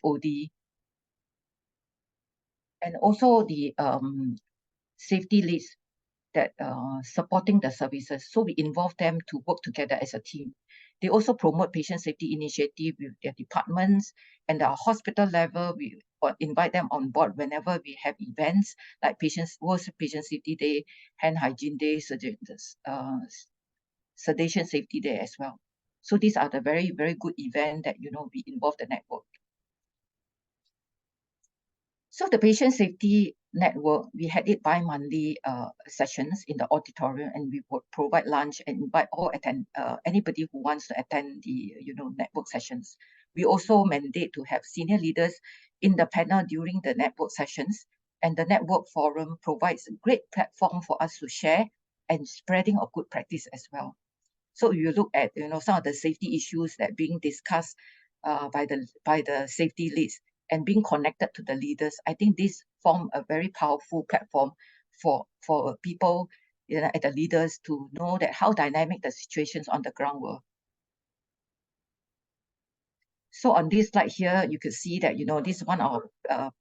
HOD, and also the safety leads that supporting the services. So we involve them to work together as a team. They also promote patient safety initiative with their departments, and at hospital level, we invite them on board whenever we have events like World Patient Safety Day, Hand Hygiene Day, Sedation Safety Day as well. So these are the very, very good events that, we involve the network. So the patient safety network, we had it bi-monthly sessions in the auditorium, and we would provide lunch and invite anybody who wants to attend the network sessions. We also mandate to have senior leaders in the panel during the network sessions, and the network forum provides a great platform for us to share and spreading of good practice as well. So you look at some of the safety issues that being discussed by the safety leads, and being connected to the leaders, I think this form a very powerful platform for people, at the leaders to know that how dynamic the situations on the ground were. So on this slide here, you could see that this is one of our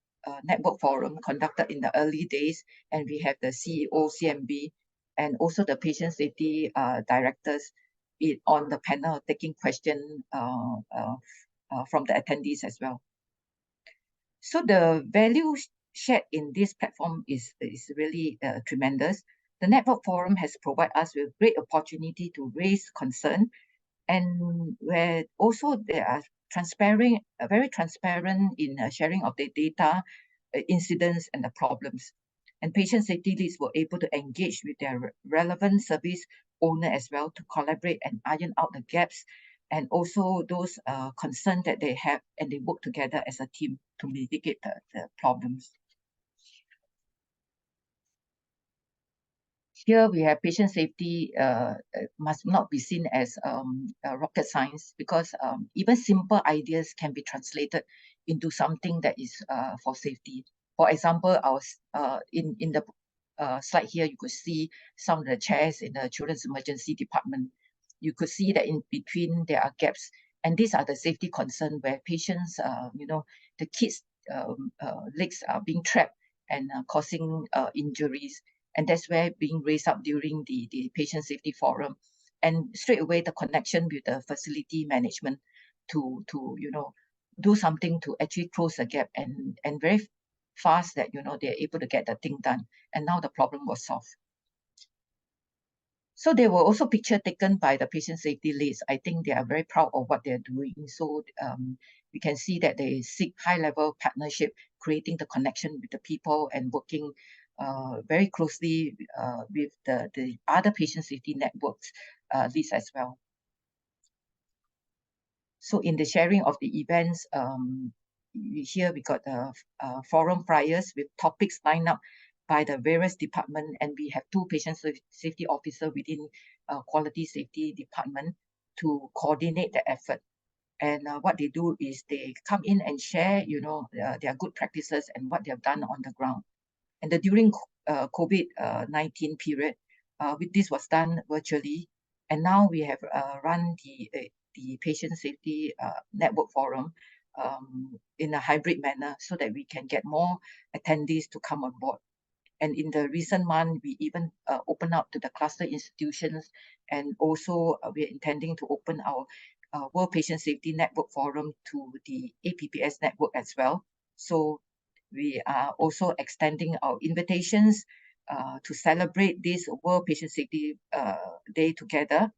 network forum conducted in the early days, and we have the CEO, CMB, and also the patient safety directors on the panel taking questions from the attendees as well. So the value shared in this platform is really tremendous. The network forum has provided us with great opportunity to raise concern, and where also they are very transparent in sharing of the data, incidents, and the problems. And patient safety leads were able to engage with their relevant service owner as well to collaborate and iron out the gaps, and also those concerns that they have, and they work together as a team to mitigate the problems. Here we have patient safety must not be seen as rocket science, because even simple ideas can be translated into something that is for safety. For example, in the slide here, you could see some of the chairs in the children's emergency department. You could see that in between there are gaps, and these are the safety concerns where patients, the kids' legs are being trapped and causing injuries. And that's where being raised up during the patient safety forum, and straight away the connection with the facility management to do something to actually close the gap, and very fast that they're able to get the thing done, and now the problem was solved. So there were also pictures taken by the patient safety leads. I think they are very proud of what they're doing. So we can see that they seek high-level partnership, creating the connection with the people and working very closely with the other patient safety networks leads as well. So in the sharing of the events, here we got the forum priors with topics lined up by the various departments, and we have 2 patient safety officers within quality safety department to coordinate the effort. And what they do is they come in and share, their good practices and what they have done on the ground. And during COVID-19 period, this was done virtually, and now we have run the patient safety network forum in a hybrid manner, so that we can get more attendees to come on board. And in the recent month, we even open up to the cluster institutions, and also we're intending to open our World Patient Safety Network Forum to the APPS network as well. So we are also extending our invitations to celebrate this World Patient Safety Day together.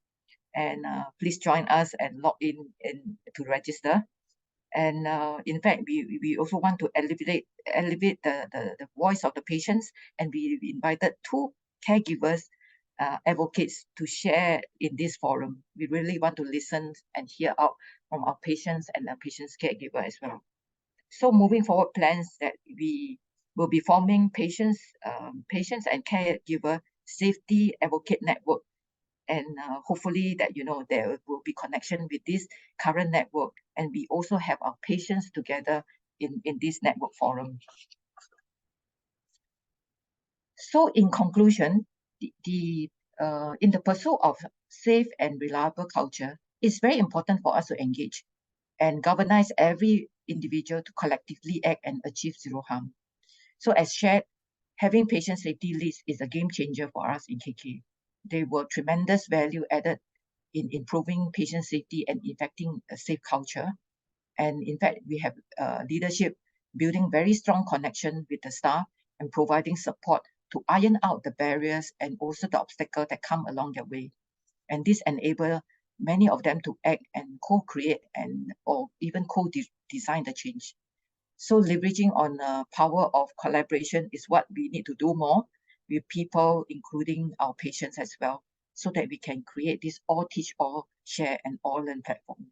And please join us and log in to register. And in fact, we also want to elevate the voice of the patients, and we invited 2 caregivers, advocates, to share in this forum. We really want to listen and hear out from our patients and our patients' caregiver as well. So moving forward, plans that we will be forming patients and caregiver safety advocate network, and hopefully that there will be connection with this current network, and we also have our patients together in this network forum. So in conclusion, in the pursuit of safe and reliable culture, it's very important for us to engage and galvanize every individual to collectively act and achieve zero harm. So as shared, having patient safety leads is a game changer for us in KK. They were tremendous value added in improving patient safety and effecting a safe culture. And in fact, we have leadership building very strong connection with the staff and providing support to iron out the barriers and also the obstacles that come along their way. And this enables many of them to act and co-create and or even co-design the change. So leveraging on the power of collaboration is what we need to do more with people, including our patients as well, so that we can create this all teach, all share, and all learn platform.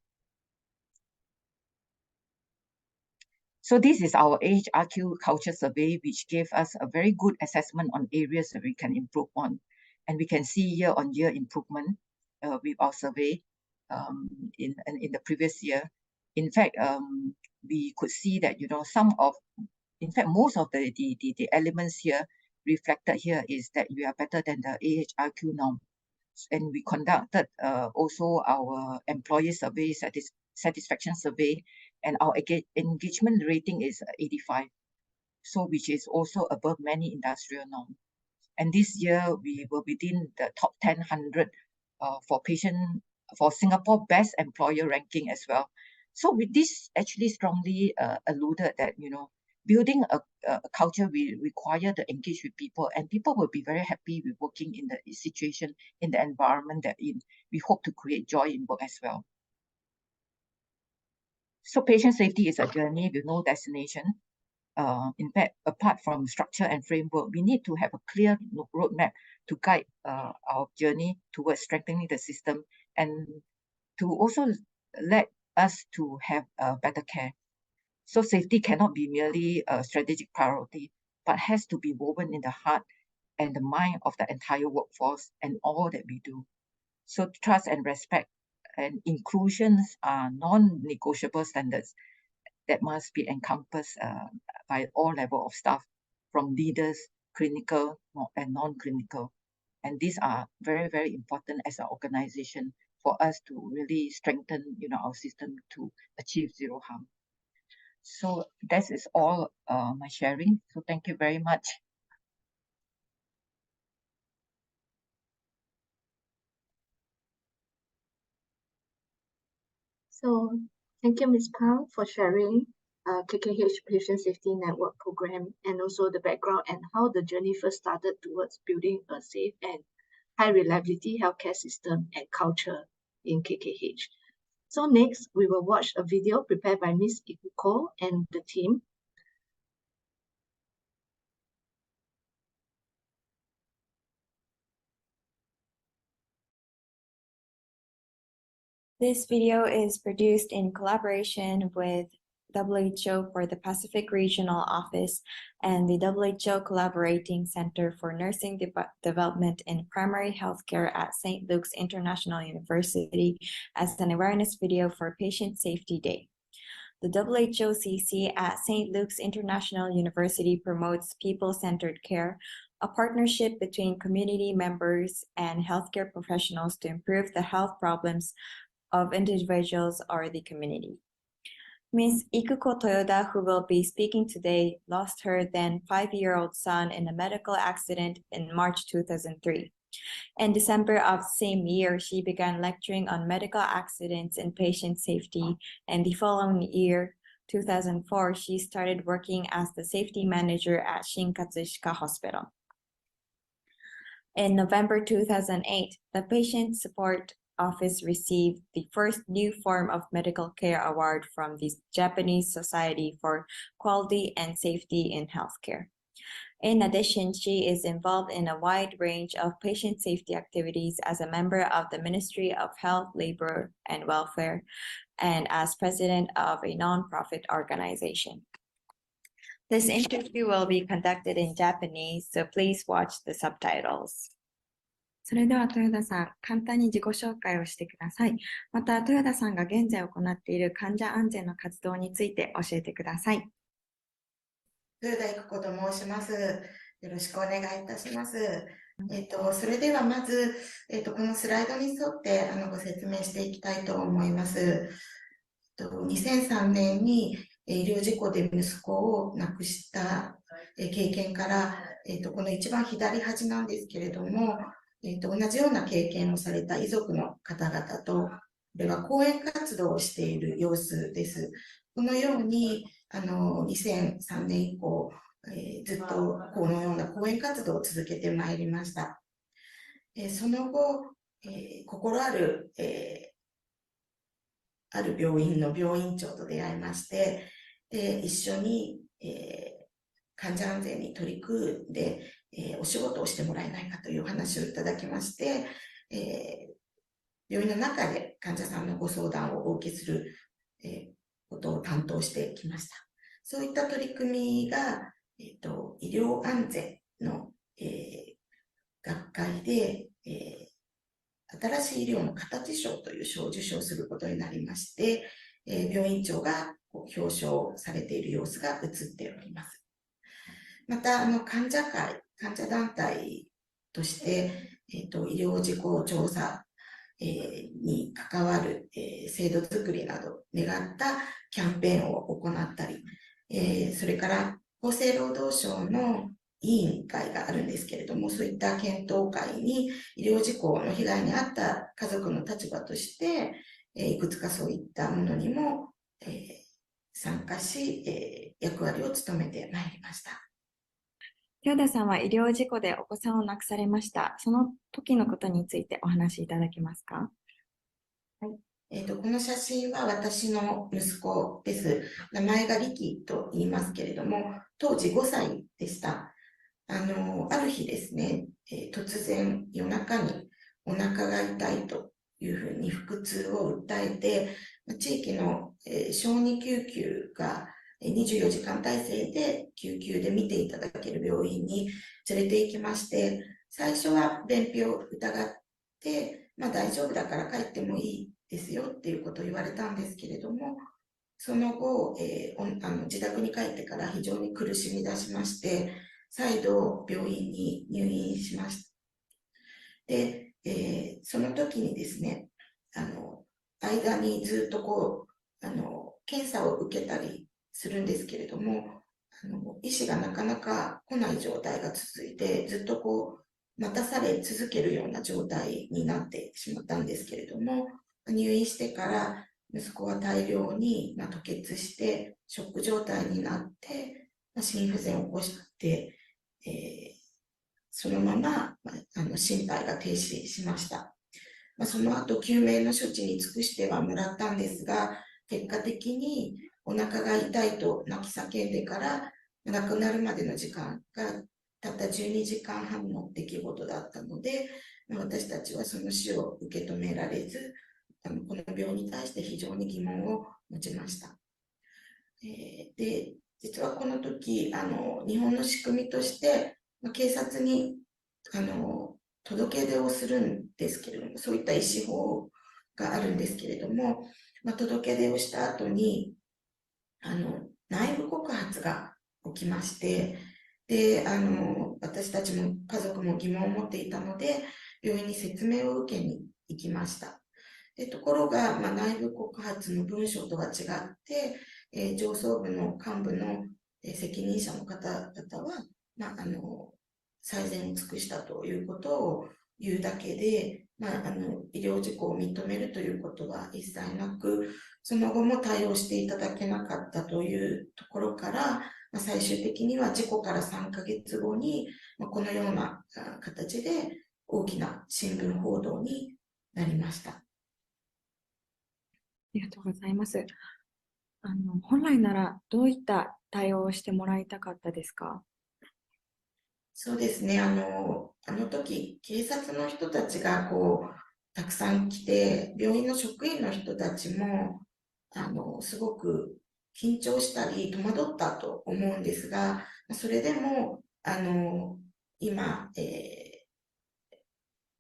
So this is our AHRQ culture survey, which gave us a very good assessment on areas that we can improve on. And we can see year-on-year improvement with our survey in the previous year. In fact, we could see that, in fact, most of the elements here reflected here is that we are better than the AHRQ norm. And we conducted also our employee survey, satisfaction survey, and our engagement rating is 85, so which is also above many industrial norms. And this year we were within the top 100 for Singapore best employer ranking as well. So with this actually strongly alluded that building a culture will require to engage with people, and people will be very happy with working in the situation, in the environment that we hope to create joy in work as well. So patient safety is a journey with no destination. In fact, apart from structure and framework, we need to have a clear roadmap to guide our journey towards strengthening the system and to also let us to have better care. So safety cannot be merely a strategic priority, but has to be woven in the heart and the mind of the entire workforce and all that we do. So trust and respect and inclusions are non-negotiable standards that must be encompassed by all levels of staff, from leaders, clinical and non-clinical. And these are very, very important as an organization for us to really strengthen our system to achieve zero harm. So that is all my sharing. So thank you very much. So thank you, Ms. Pang, for sharing KKH Patient Safety Network program and also the background and how the journey first started towards building a safe and high reliability healthcare system and culture in KKH. So next, we will watch a video prepared by Ms. Ikuko and the team. This video is produced in collaboration with WHO for the Pacific Regional Office and the WHO Collaborating Center for Nursing Development in Primary Healthcare at St. Luke's International University as an awareness video for Patient Safety Day. The WHOCC at St. Luke's International University promotes people-centered care, a partnership between community members and healthcare professionals to improve the health problems of individuals or the community. Ms. Ikuko Toyoda, who will be speaking today, lost her then 5-year-old son in a medical accident in March 2003. In December of the same year, she began lecturing on medical accidents and patient safety, and the following year, 2004, she started working as the safety manager at Shinkatsushika Hospital. In November 2008, the Patient Support Office received the first new form of medical care award from the Japanese Society for Quality and Safety in Healthcare. In addition, she is involved in a wide range of patient safety activities as a member of the Ministry of Health, Labor, and Welfare, and as president of a nonprofit organization. This interview will be conducted in Japanese, so please watch the subtitles. それでは豊田さん、簡単に自己紹介をしてください。また、豊田さんが現在行っている患者安全の活動について教えてください。豊田育子と申します。よろしくお願いいたします。それではまず、このスライドに沿ってご説明していきたいと思います。2003年に医療事故で息子を亡くした経験から、この一番左端なんですけれども、同じような経験をされた遺族の方々と、これは講演活動をしている様子です。このように、2003年以降、ずっとこのような講演活動を続けてまいりました。その後、心ある、ある病院の病院長と出会いまして、で一緒に、患者安全に取り組んで、お仕事をしてもらえないかというお話をいただきまして、病院の中で患者さんのご相談をお受けする、ことを担当してきました。そういった取り組みが、医療安全の、学会で、新しい医療の形賞という賞を受賞することになりまして、病院長が表彰されている様子が映っております。また、患者会、患者団体として、医療事故調査、に関わる、制度づくりなど願ったキャンペーンを行ったり、それから厚生労働省の委員会があるんですけれども、そういった検討会に医療事故の被害に遭った家族の立場として、いくつかそういったものにも、参加し、役割を務めてまいりました。豊田さんは医療事故でお子さんを亡くされました。その時のことについてお話しいただけますか？この写真は私の息子です。名前が力と言いますけれども、当時5歳でした。ある日ですね、突然夜中にお腹が痛いというふうに腹痛を訴えて、地域の、小児救急が24時間体制で救急で見ていただける病院に連れて行きまして、最初は便秘を疑って、大丈夫だから帰ってもいいですよっていうことを言われたんですけれども、その後、自宅に帰ってから非常に苦しみ出しまして、再度病院に入院しました。で、その時にですね、間にずっと検査を受けたりするんですけれども、医師がなかなか来ない状態が続いて、ずっと待たされ続けるような状態になってしまったんですけれども、入院してから息子は大量に吐血して、ショック状態になって、心不全を起こして、そのまま、心肺が停止しました。その後、救命の処置に尽くしてはもらったんですが、結果的にお腹が痛いと泣き叫んでから亡くなるまでの時間がたった12時間半の出来事だったので、私たちはその死を受け止められず、この病に対して非常に疑問を持ちました。で、実はこの時、日本の仕組みとして、警察に届け出をするんですけれども、そういった医師法があるんですけれども、届け出をした後に、内部告発が起きまして、で、私たちも家族も疑問を持っていたので、病院に説明を受けに行きました。でところが、内部告発の文章とは違って、上層部の幹部の、責任者の方々は、最善を尽くしたということを言うだけで、医療事故を認めるということは一切なく、その後も対応していただけなかったというところから、最終的には事故から3ヶ月後に、このような形で大きな新聞報道になりました。ありがとうございます。本来ならどういった対応をしてもらいたかったですか？そうですね。時、警察の人たちがたくさん来て、病院の職員の人たちも、すごく緊張したり戸惑ったと思うんですが、それでも、今、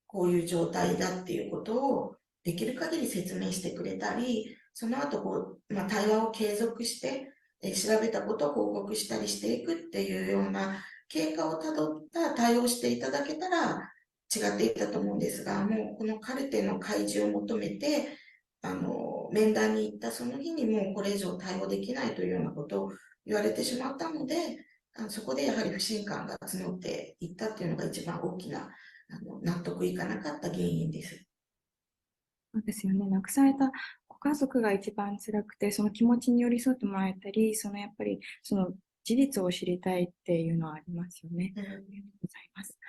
こういう状態だっていうことをできる限り説明してくれたり、その後対話を継続して、調べたことを報告したりしていくっていうような経過をたどった対応をしていただけたら違っていたと思うんですが、もうこのカルテの開示を求めて、面談に行ったその日にもうこれ以上対応できないというようなことを言われてしまったので、そこでやはり不信感が募っていったっていうのが一番大きな納得いかなかった原因です。そうですよね。亡くされたご家族が一番辛くて、その気持ちに寄り添ってもらえたり、やっぱりその事実を知りたいっていうのはありますよね。ありがとうございます。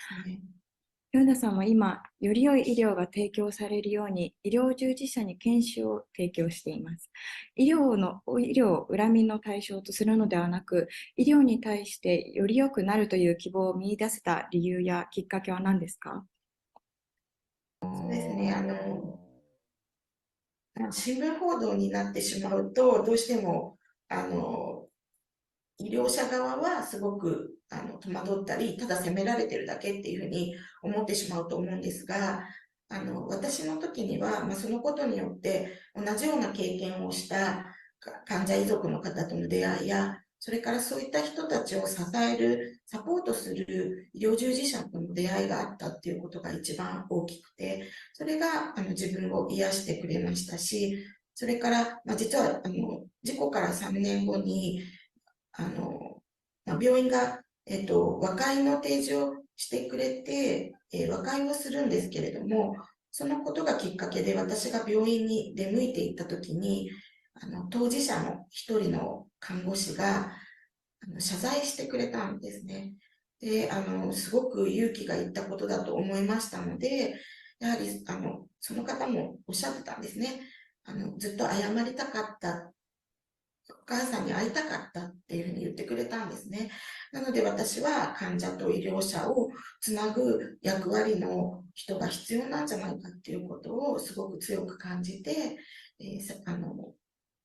豊田さんは今、より良い医療が提供されるように、医療従事者に研修を提供しています。医療を恨みの対象とするのではなく、医療に対してより良くなるという希望を見出せた理由やきっかけは何ですか？そうですね。新聞報道になってしまうと、どうしても、医療者側はすごく戸惑ったり、ただ責められてるだけっていうふうに思ってしまうと思うんですが、私の時には、そのことによって同じような経験をした患者遺族の方との出会いや、それからそういった人たちを支える、サポートする医療従事者との出会いがあったっていうことが一番大きくて、それが自分を癒してくれましたし、それから、実は事故から3年後に、病院が、和解の提示をしてくれて、和解をするんですけれども、そのことがきっかけで私が病院に出向いていったときに、当事者の一人の看護師が謝罪してくれたんですね。で、すごく勇気がいったことだと思いましたので、やはり、その方もおっしゃってたんですね。ずっと謝りたかったお母さんに会いたかったっていうふうに言ってくれたんですね。なので私は患者と医療者をつなぐ役割の人が必要なんじゃないかっていうことをすごく強く感じて、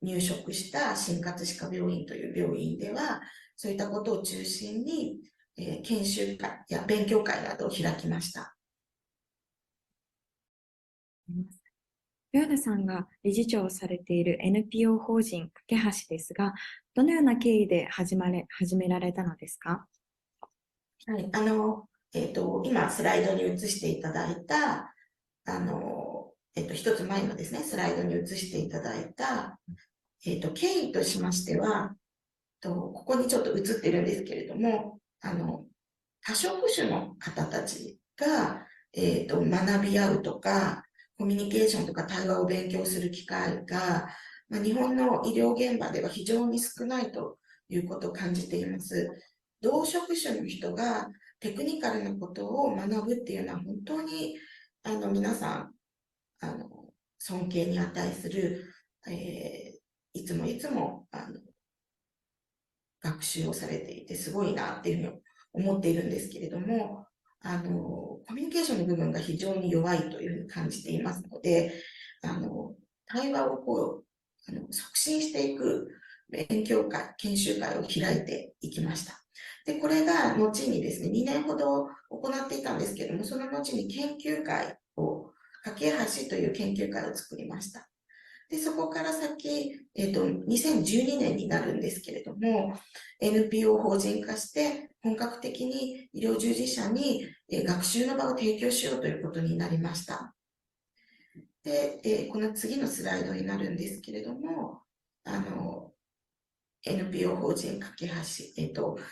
入職した新葛飾病院という病院では、そういったことを中心に、研修会や勉強会などを開きました。豊田さんが理事長をされている NPO 法人かけはしですが、どのような経緯で始められたのですか？はい、今スライドに移していただいた、一つ前のですね、スライドに移していただいた、経緯としましては、ここにちょっと映ってるんですけれども、多職種の方たちが、学び合うとか、コミュニケーションとか対話を勉強する機会が、日本の医療現場では非常に少ないということを感じています。同職種の人がテクニカルなことを学ぶっていうのは本当に皆さん尊敬に値する、いつもいつも学習をされていてすごいなっていうふうに思っているんですけれども、コミュニケーションの部分が非常に弱いというふうに感じていますので、対話を促進していく勉強会、研修会を開いていきました。で、これが後にですね、2年ほど行っていたんですけれども、その後に研究会を、架け橋という研究会を作りました。で、そこから先、2012年になるんですけれども、NPO 法人化して、本格的に医療従事者に学習の場を提供しようということになりました。で、この次のスライドになるんですけれども、NPO 法人かけ橋、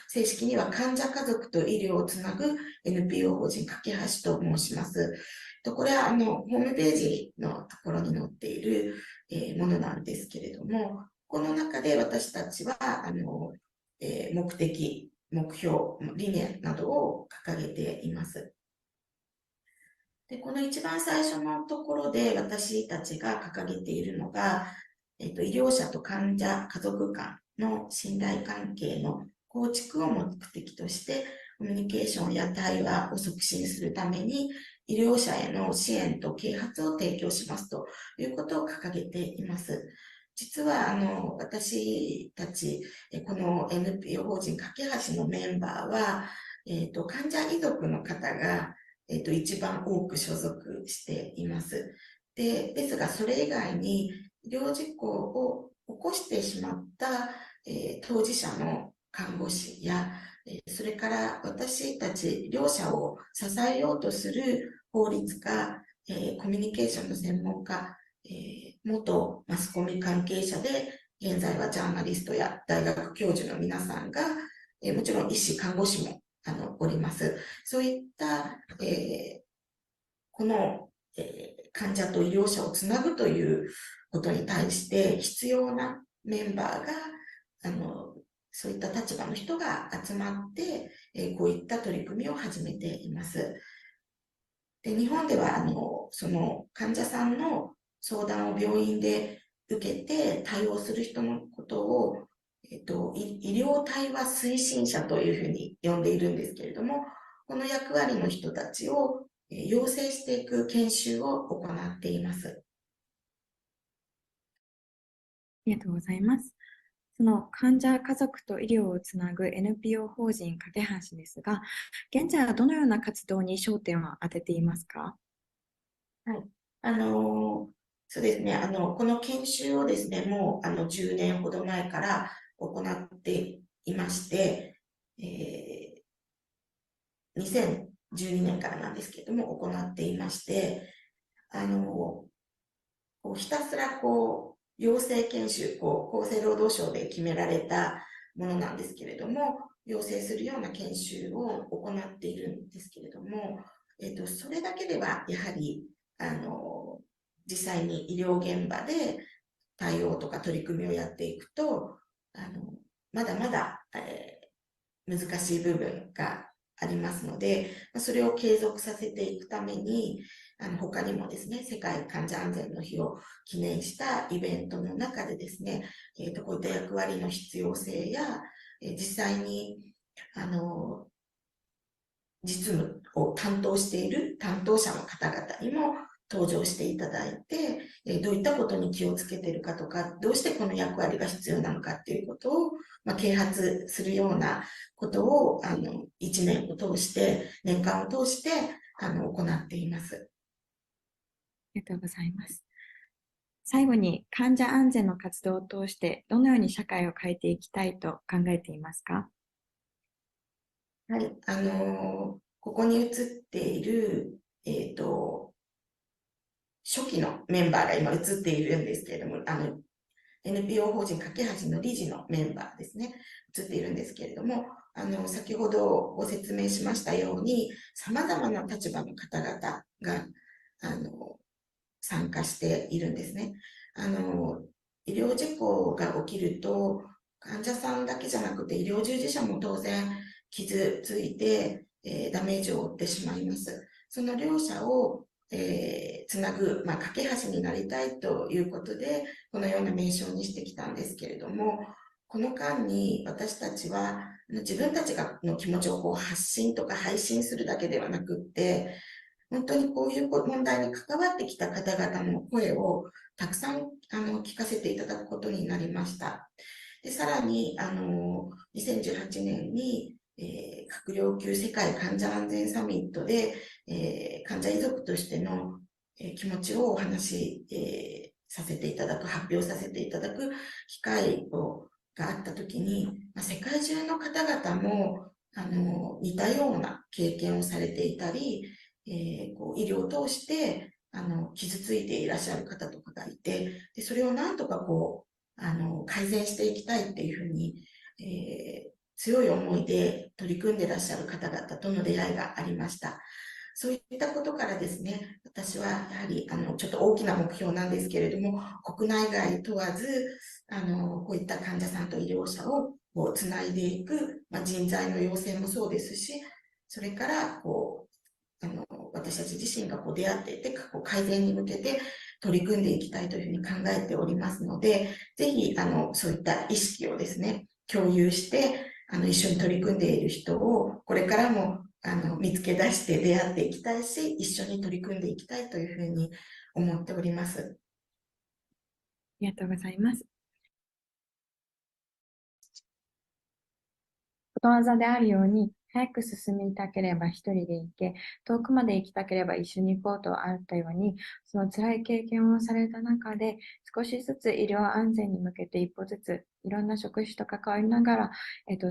正式には患者家族と医療をつなぐ NPO 法人かけ橋と申します。これはホームページのところに載っているものなんですけれども、この中で私たちは目的、目標、理念などを掲げています。で、この一番最初のところで私たちが掲げているのが、医療者と患者、家族間の信頼関係の構築を目的として、コミュニケーションや対話を促進するために、医療者への支援と啓発を提供しますということを掲げています。実は、私たち、この NPO 法人かけ橋のメンバーは、患者遺族の方が、一番多く所属しています。ですが、それ以外に、医療事故を起こしてしまった、当事者の看護師や、それから私たち両者を支えようとする法律家、コミュニケーションの専門家、元マスコミ関係者で、現在はジャーナリストや大学教授の皆さんが、もちろん医師、看護師もおります。そういった、この、患者と医療者をつなぐということに対して必要なメンバーが、そういった立場の人が集まって、こういった取り組みを始めています。で、日本では、その患者さんの相談を病院で受けて対応する人のことを、医療対話推進者というふうに呼んでいるんですけれども、この役割の人たちを養成していく研修を行っています。りがとうございます。その患者、家族と医療をつなぐ NPO 法人架け橋ですが、現在はどのような活動に焦点を当てていますか？はい。そうですね。この研修をですね、もう10年ほど前から行っていまして、2012年からなんですけれども、行っていまして、ひたすら養成研修、厚生労働省で決められたものなんですけれども、養成するような研修を行っているんですけれども、それだけではやはり、実際に医療現場で対応とか取り組みをやっていくと、まだまだ、難しい部分がありますので、それを継続させていくために、他にもですね、世界患者安全の日を記念したイベントの中でですね、こういった役割の必要性や、実際に、実務を担当している担当者の方々にも登場していただいて、どういったことに気をつけているかとか、どうしてこの役割が必要なのかっていうことを、啓発するようなことを、1年を通して、年間を通して、行っています。ありがとうございます。最後に患者安全の活動を通してどのように社会を変えていきたいと考えていますか？はい、ここに映っている、初期のメンバーが今映っているんですけれども、NPO 法人架け橋の理事のメンバーですね、映っているんですけれども、先ほどご説明しましたように、様々な立場の方々が、参加しているんですね。医療事故が起きると、患者さんだけじゃなくて医療従事者も当然傷ついて、ダメージを負ってしまいます。その両者を、つなぐ、架け橋になりたいということで、このような名称にしてきたんですけれども、この間に私たちは自分たちの気持ちを発信とか配信するだけではなくって、本当にこういう問題に関わってきた方々の声をたくさん聞かせていただくことになりました。で、さらに、2018年に、閣僚級世界患者安全サミットで、患者遺族としての、気持ちをお話し、させていただく、発表させていただく機会があったときに、世界中の方々も、似たような経験をされていたり、医療を通して、傷ついていらっしゃる方とかがいて、でそれをなんとか改善していきたいっていうふうに、強い思いで取り組んでいらっしゃる方々との出会いがありました。そういったことからですね、私はやはり、ちょっと大きな目標なんですけれども、国内外問わず、こういった患者さんと医療者をつないでいく、人材の養成もそうですし、それから、私たち自身が出会っていて、改善に向けて取り組んでいきたいというふうに考えておりますので、ぜひ、そういった意識をですね、共有して、一緒に取り組んでいる人を、これからも、見つけ出して出会っていきたいし、一緒に取り組んでいきたいというふうに思っております。ありがとうございます。ことわざであるように、早く進みたければ一人で行け、遠くまで行きたければ一緒に行こうとあったように、その辛い経験をされた中で、少しずつ医療安全に向けて一歩ずつ、いろんな職種と関わりながら、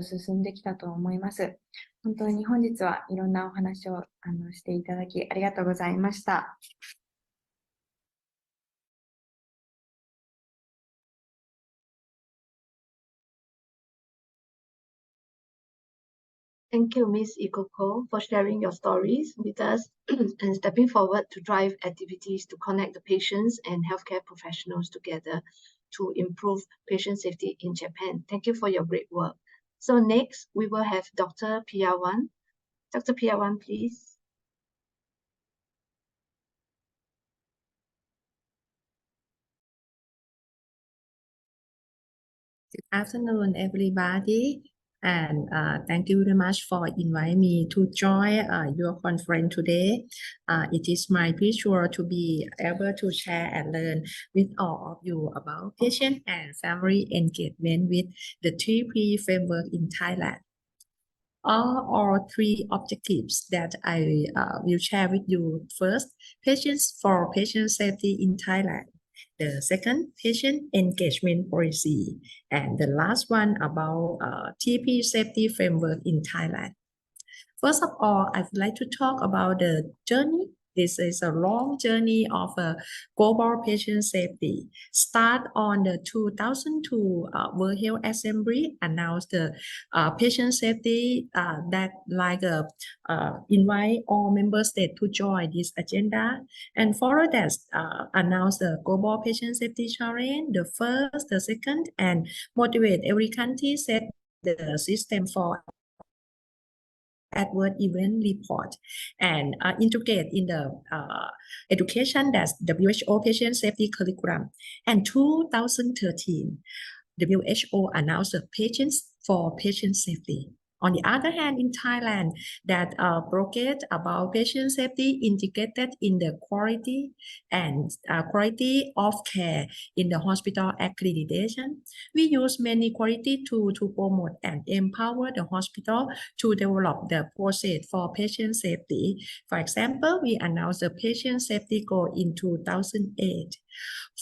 進んできたと思います。本当に本日はいろんなお話をしていただき、ありがとうございました。Thank you, Ms. Ikoko, for sharing your stories with us and stepping forward to drive activities to connect the patients and healthcare professionals together to improve patient safety in Japan. Thank you for your great work. So next, we will have Dr. Piyawan. Dr. Piyawan, please. Good afternoon, everybody, and thank you very much for inviting me to join your conference today. It is my pleasure to be able to share and learn with all of you about patient and family engagement with the 3P framework in Thailand. All three objectives that I will share with you. First, patients for patient safety in Thailand. The second, patient engagement policy. And the last one about TP safety framework in Thailand. First of all, I would like to talk about the journey. This is a long journey of global patient safety. Start on the 2002 World Health Assembly announced the patient safety that invite all member states to join this agenda. And follow that announced the Global Patient Safety Challenge, the first, the second, and motivate every country set the system for adverse event report and integrate in the education that's WHO patient safety curriculum. And 2013, WHO announced the patients for patient safety. On the other hand, in Thailand, that project about patient safety integrated in the quality and quality of care in the hospital accreditation. We use many quality tools to promote and empower the hospital to develop the process for patient safety. For example, we announced the patient safety goal in 2008.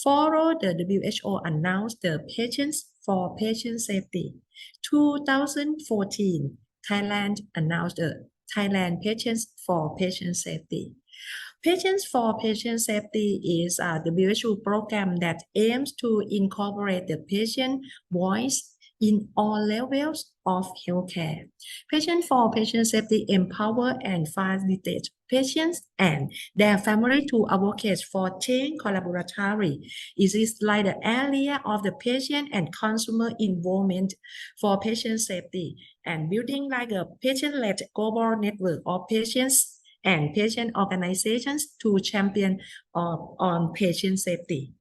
Follow the WHO announced the patients for patient safety. 2014, Thailand announced the Thailand Patients for Patient Safety. Patients for Patient Safety is a WHO program that aims to incorporate the patient voice in all levels of healthcare. Patient for Patient Safety empower and facilitate patients and their family to advocate for change collaboratively. It is like the area of the patient and consumer involvement for patient safety and building like a patient-led global network of patients and patient organizations to champion on patient safety.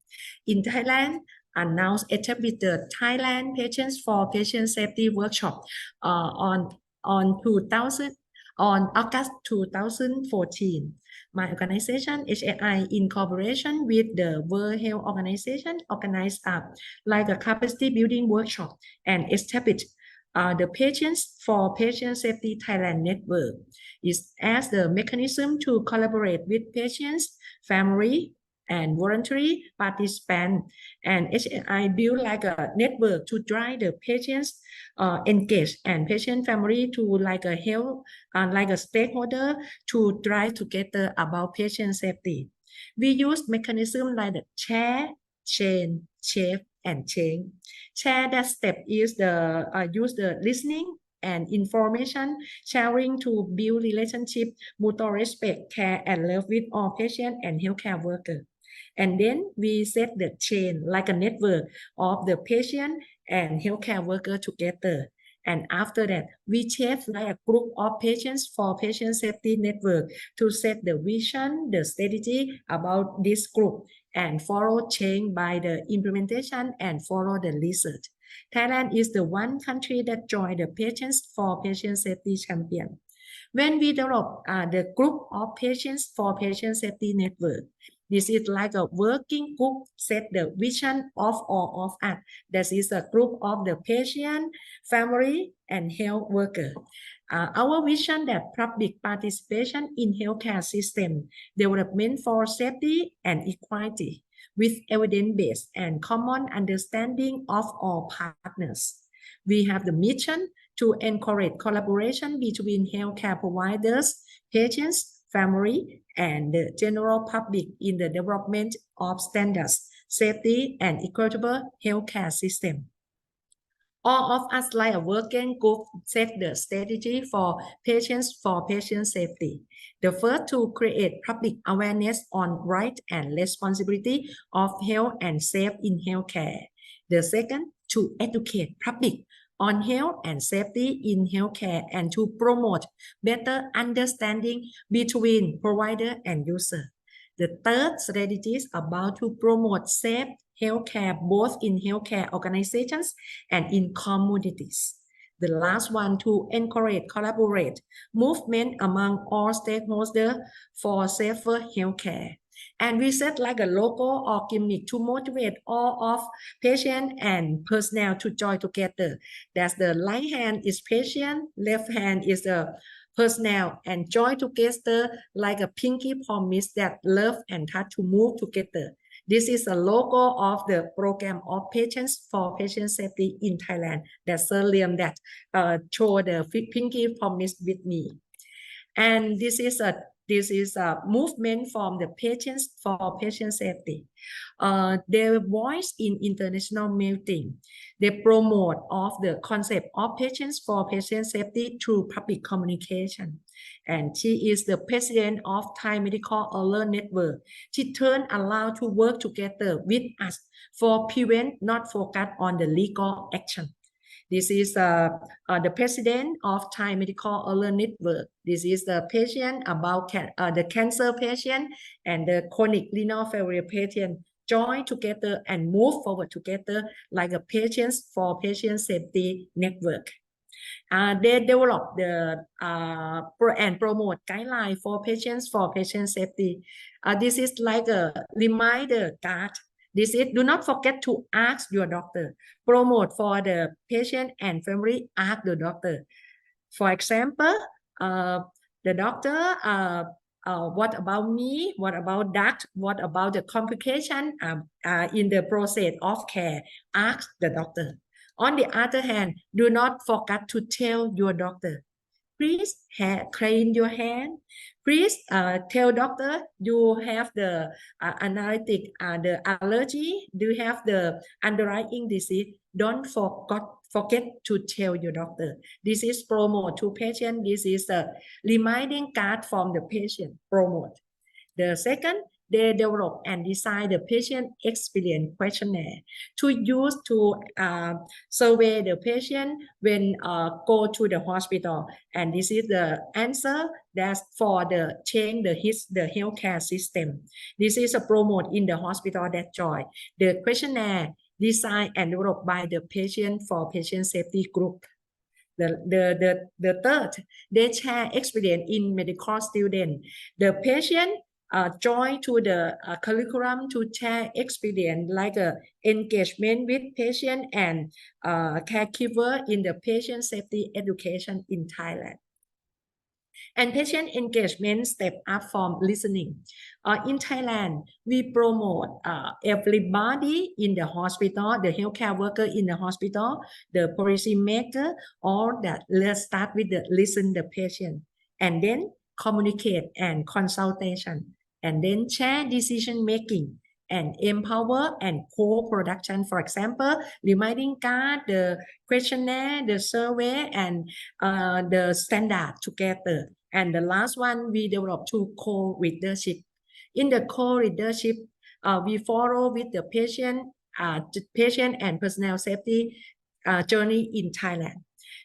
In Thailand, announced established the Thailand Patients for Patient Safety Workshop on August 2014. My organization, HAI, in cooperation with the World Health Organization, organized like a capacity building workshop and established the Patients for Patient Safety Thailand Network. Is as the mechanism to collaborate with patients, family, and voluntary participants. And HAI built like a network to drive the patients engage and patient family to like a health like a stakeholder to drive together about patient safety. We use mechanism like the share, change, shape, and change. Share that step is the use the listening and information sharing to build relationship, mutual respect, care, and love with all patients and healthcare workers. And then we set the chain like a network of the patient and healthcare worker together. And after that, we shape like a group of patients for patient safety network to set the vision, the strategy about this group and follow change by the implementation and follow the research. Thailand is the one country that joined the Patients for Patient Safety Champion. When we develop the group of patients for patient safety network, this is like a working group set the vision of all of us. That is a group of the patient, family, and health worker. Our vision that public participation in healthcare system development for safety and equality with evidence-based and common understanding of all partners. We have the mission to encourage collaboration between healthcare providers, patients, family, and the general public in the development of standards, safety, and equitable healthcare system. All of us like a working group set the strategy for patient safety. The first to create public awareness on right and responsibility of health and safe in healthcare. The second to educate public on health and safety in healthcare and to promote better understanding between provider and user. The third strategy is about to promote safe healthcare both in healthcare organizations and in communities. The last one to encourage collaborate movement among all stakeholders for safer healthcare. And we set like a logo or gimmick to motivate all of patient and personnel to join together. That's the right hand is patient, left hand is the personnel, and join together like a pinky promise that love and touch to move together. This is a logo of the program of Patients for Patient Safety in Thailand. That's Sir Liam that show the pinky promise with me. And this is a movement from the Patients for Patient Safety. Their voice in international meeting. They promote of the concept of Patients for Patient Safety through public communication. And she is the president of Thai Medical Alert Network. She turned around to work together with us for prevent, not focus on the legal action. This is the president of Thai Medical Alert Network. This is the patient about the cancer patient and the chronic renal failure patient join together and move forward together like a Patients for Patient Safety Network. They develop the and promote guidelines for patients for patient safety. This is like a reminder card. This is do not forget to ask your doctor. Promote for the patient and family, ask the doctor. For example, the doctor, what about me? What about that? What about the complication in the process of care? Ask the doctor. On the other hand, do not forget to tell your doctor, please clean your hand. Please tell doctor you have the analytic, the allergy. Do you have the underlying disease? Don't forget to tell your doctor. This is promote to patient. This is a reminding card from the patient. Promote. The second, they develop and design the patient experience questionnaire to use to survey the patient when go to the hospital. And this is the answer that's for the change the healthcare system. This is a promote in the hospital that joy. The questionnaire designed and developed by the Patient for Patient Safety Group. The third, they share experience in medical student. The patient join to the curriculum to share experience like engagement with patient and caregiver in the patient safety education in Thailand. And patient engagement step up from listening. In Thailand, we promote everybody in the hospital, the healthcare worker in the hospital, the policy maker, all that. Let's start with the listen the patient and then communicate and consultation and then share decision making and empower and co-production. For example, reminding card, the questionnaire, the survey, and the standard together. And the last one, we develop to co-leadership. In the co-leadership, we follow with the patient and personnel safety journey in Thailand.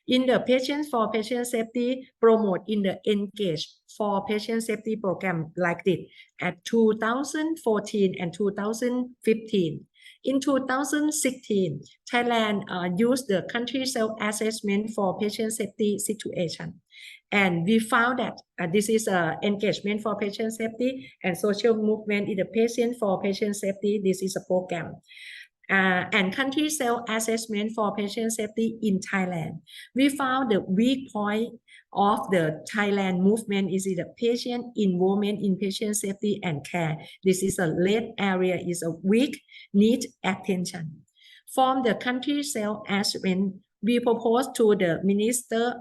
In the Patients for Patient Safety, promote in the Engage for Patient Safety program like this at 2014 and 2015. In 2016, Thailand used the country self-assessment for patient safety situation. And we found that this is engagement for patient safety and social movement in the Patient for Patient Safety. This is a program. And country self-assessment for patient safety in Thailand. We found the weak point of the Thailand movement is the patient involvement in patient safety and care. This is a red area, is a weak, need attention. From the country self-assessment, we propose to the Minister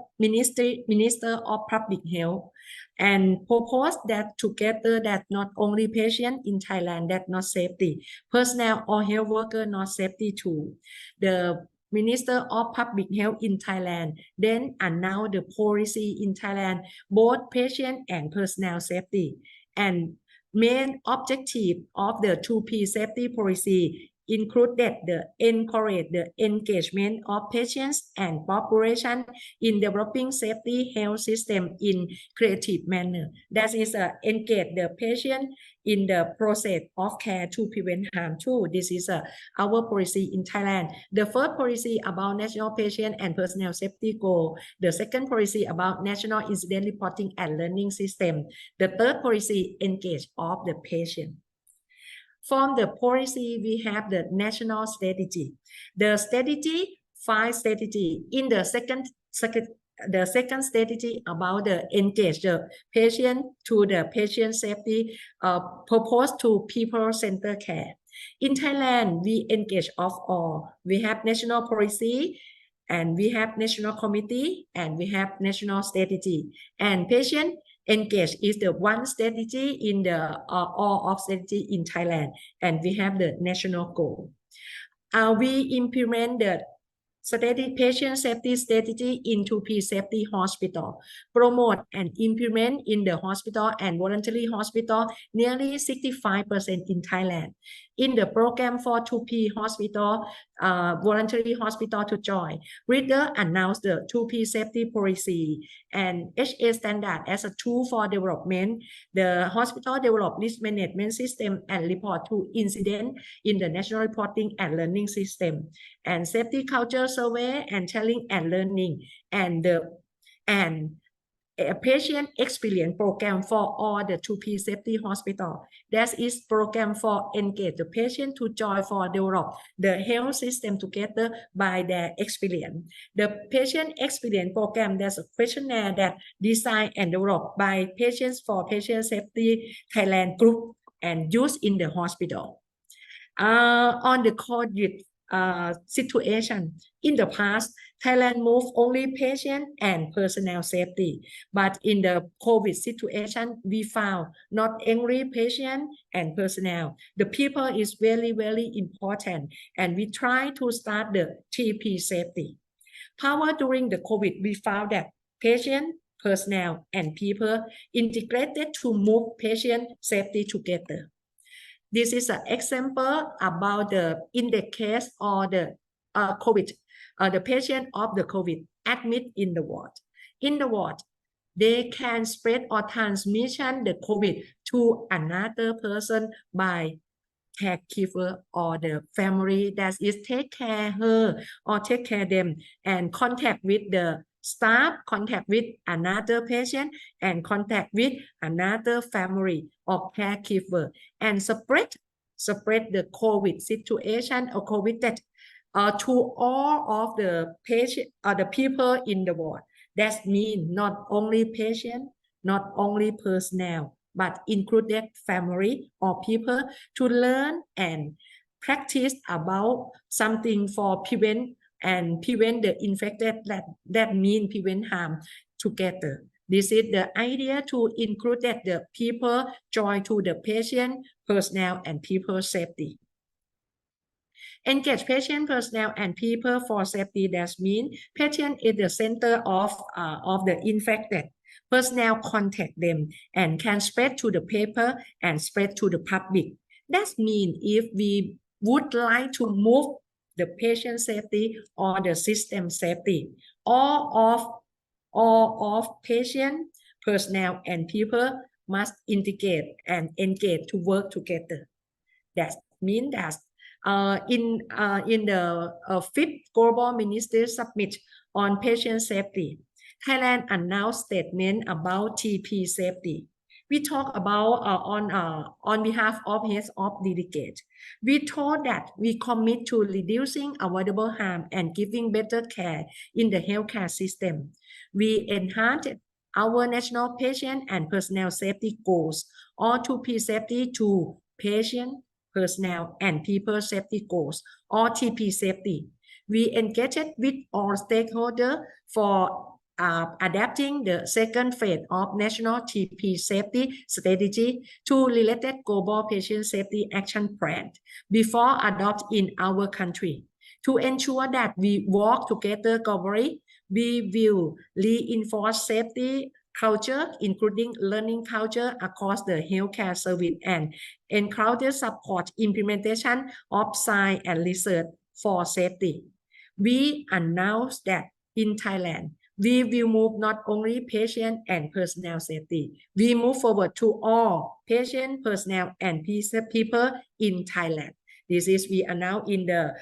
of Public Health and propose that together that not only patient in Thailand that not safety, personnel or health worker not safety too. The Minister of Public Health in Thailand then announced the policy in Thailand, both patient and personnel safety. And main objective of the 2P safety policy included the encourage the engagement of patients and population in developing safety health system in creative manner. That is engage the patient in the process of care to prevent harm too. This is our policy in Thailand. The first policy about national patient and personnel safety goal. The second policy about national incident reporting and learning system. The third policy engage of the patient. From the policy, we have the national strategy. The strategy, 5 strategy. In the second strategy about the engage the patient to the patient safety proposed to people-centered care. In Thailand, we engage of all. We have national policy, and we have national committee, and we have national strategy. And patient engage is the one strategy in the all of strategy in Thailand, and we have the national goal. We implement the patient safety strategy into P safety hospital, promote and implement in the hospital and voluntary hospital nearly 65% in Thailand. In the program for 2P hospital, voluntary hospital to join, Reader announced the 2P safety policy and HA standard as a tool for development. The hospital developed risk management system and report to incident in the national reporting and learning system, and safety culture survey and telling and learning, and a patient experience program for all the 2P safety hospital. That is program for engage the patient to join for develop the health system together by their experience. The patient experience program, there's a questionnaire that designed and developed by Patients for Patient Safety Thailand group and used in the hospital. On the COVID situation, in the past, Thailand moved only patient and personnel safety. But in the COVID situation, we found not only patient and personnel. The people is very, very important. And we try to start the 3P safety. Power during the COVID, we found that patient, personnel, and people integrated to move patient safety together. This is an example about in the case of the COVID, the patient of the COVID admit in the ward. In the ward, they can spread or transmission the COVID to another person by caregiver or the family that is take care her or take care them, and contact with the staff, contact with another patient, and contact with another family or caregiver, and spread the COVID situation or COVID death to all of the patient or the people in the ward. That means not only patient, not only personnel, but included family or people to learn and practice about something for prevent the infected, that means prevent harm together. This is the idea to include that the people join to the patient, personnel, and people safety. Engage patient, personnel, and people for safety. That means patient is the center of the infected. Personnel contact them and can spread to the paper and spread to the public. That means if we would like to move the patient safety or the system safety, all of patient, personnel, and people must integrate and engage to work together. That means that in the 5th Global Ministers Summit on Patient Safety, Thailand announced statement about TP safety. We talk about on behalf of heads of delegate. We told that we commit to reducing avoidable harm and giving better care in the healthcare system. We enhanced our national patient and personnel safety goals, or 2P safety to patient, personnel, and people safety goals, or TP safety. We engaged with all stakeholders for adapting the second phase of national TP safety strategy to related global patient safety action plan before adopted in our country. To ensure that we work together globally, we will reinforce safety culture, including learning culture across the healthcare service, and encourage support implementation of science and research for safety. We announce that in Thailand, we will move not only patient and personnel safety, we move forward to all patient, personnel, and people in Thailand. This is we announce in the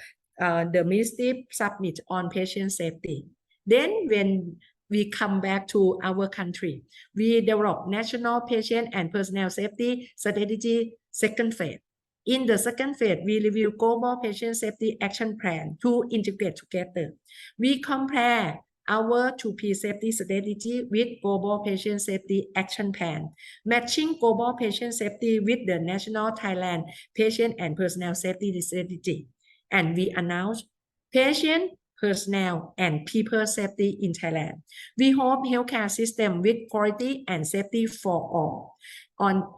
Ministry Summit on Patient Safety. Then when we come back to our country, we develop National Patient and Personnel Safety Strategy second phase. In the second phase, we review Global Patient Safety Action Plan to integrate together. We compare our 2P safety strategy with Global Patient Safety Action Plan, matching Global Patient Safety with the National Thailand Patient and Personnel Safety Strategy. And we announce patient, personnel, and people safety in Thailand. We hope healthcare system with quality and safety for all.